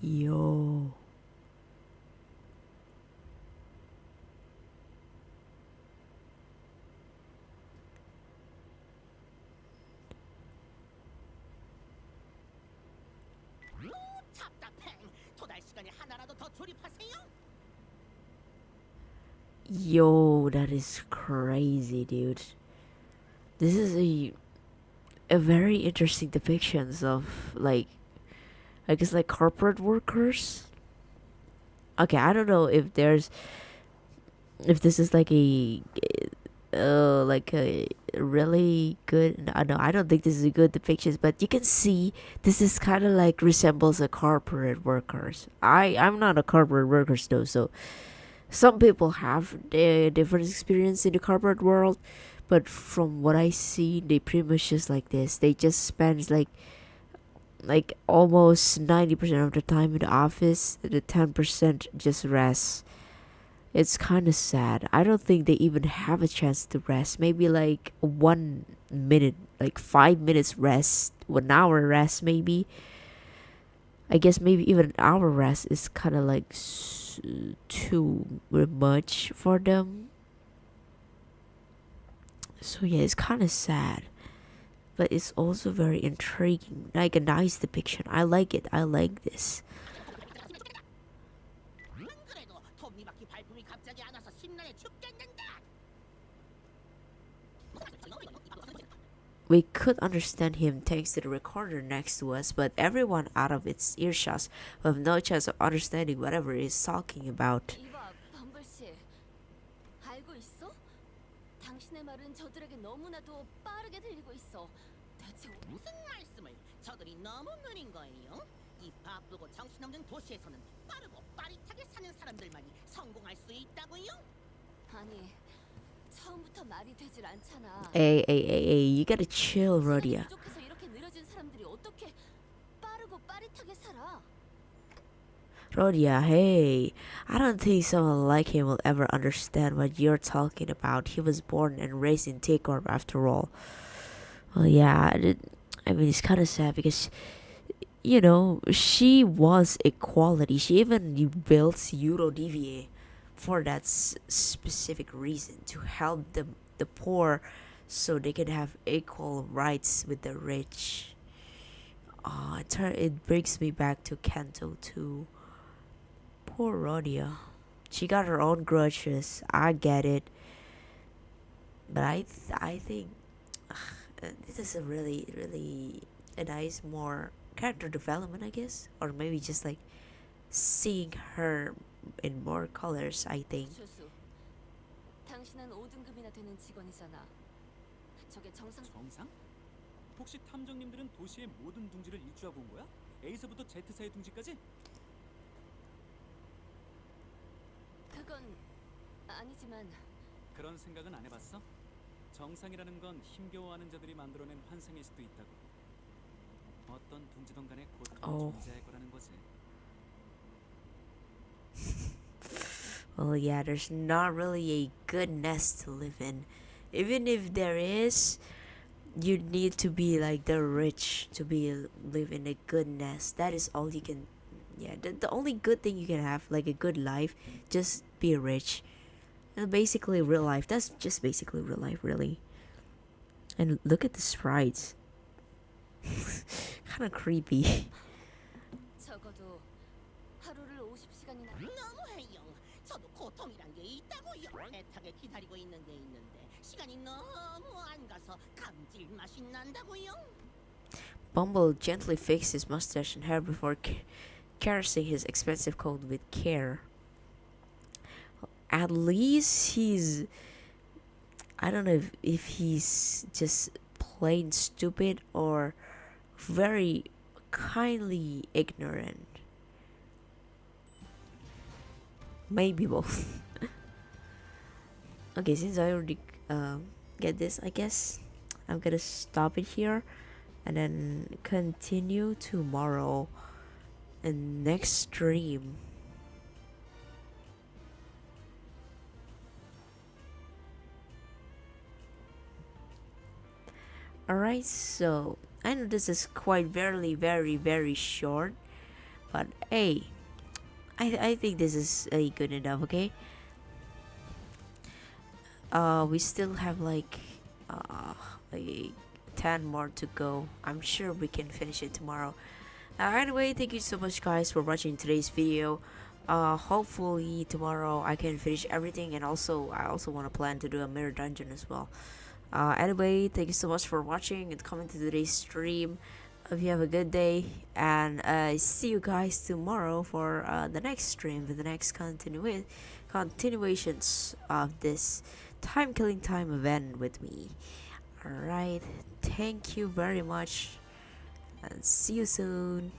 Yo. 답답해. 도달 시간에 하나라도 더 조립하세요. Yo, that is crazy, dude. This is a very interesting depictions of, like, I guess, like, corporate workers. Okay, I don't know if this is like a really good. No, I don't think this is a good depiction, but you can see this is kind of like resembles a corporate workers. I'm not a corporate workers though, so some people have a different experience in the corporate world, but from what I see, they pretty much just like this. They just spend like almost 90% of the time in the office, the 10% just rest. It's kind of sad. I don't think they even have a chance to rest. Maybe like 1 minute, like 5 minutes rest, 1 hour rest, maybe. I guess maybe even an hour rest is kind of like too much for them. So yeah, it's kind of sad, but it's also very intriguing. Like a nice depiction. I like it. I like this. We could understand him thanks to the recorder next to us, but everyone out of its earshots will have no chance of understanding whatever he is talking about. 이봐, 범블 씨. 알고 있어? 당신의 말은 저들에게 너무나도 빠르게 들리고 있어. 대체 무슨 말씀을? 저들이 너무 느린 거예요. 이 바쁘고 정신없는 도시에서는 빠르고 빠릿하게 사는 사람들만이 성공할 수 있다고요? 아니, 처음부터 말이 되질 않잖아. Hey, you gotta chill, Rodia. 부족해서 이렇게 느려진 사람들이 어떻게 빠르고 빠릿하게 살아? Rodia, hey. I don't think someone like him will ever understand what you're talking about. He was born and raised in T-Corp after all. Well, yeah, I mean, it's kind of sad because, you know, she was equality. She even built EuroDVA for that specific reason, to help the poor so they can have equal rights with the rich. It brings me back to Kanto too. Poor Rodia. She got her own grudges. I get it. But I think this is a really a nice more character development, I guess, or maybe just like seeing her in more colors. I think. 조수, 당신은 5등급이나 되는 직원이잖아. 저게 정상? 혹시 탐정님들은 도시의 모든 둥지를 일주하고 온 거야? A서부터 Z 사이 둥지까지? 그건 아니지만. 그런 생각은 안 해봤어? 정상이라는 건 힘겨워하는 자들이 만들어낸 환상일 수도 있다고. 어떤 둥지든 간에 고통이 존재할 거라는 거지. Well, yeah, there's not really a good nest to live in. Even if there is, you need to be like the rich to live in a good nest. That is all you can. Yeah, the only good thing you can have, like a good life, just be rich. And basically real life. That's just basically real life, really. And look at the sprites. Kind of creepy. 적어도 하루를 50시간이나. 너무해요. 저도 고통이란 게 있다고요. 애타게 기다리고 있는 게 있는데 시간이 너무 안 가서 감질맛이 난다고요. Bumble gently fixed his mustache and hair before caressing his expensive coat with care. At least he's, I don't know if he's just plain stupid or very kindly ignorant. maybe both. Okay, since I already get this, I guess I'm gonna stop it here and then continue tomorrow in next stream. Alright, so I know this is quite very short, but hey, I think this is good enough. Okay, we still have like 10 more to go. I'm sure we can finish it tomorrow. Anyway, thank you so much guys for watching today's video. Hopefully tomorrow I can finish everything, and also I also want to plan to do a mirror dungeon as well. Anyway, thank you so much for watching and coming to today's stream. Hope you have a good day, and see you guys tomorrow for the next stream with the next continuations of this time killing time event with me. Alright, thank you very much, and see you soon.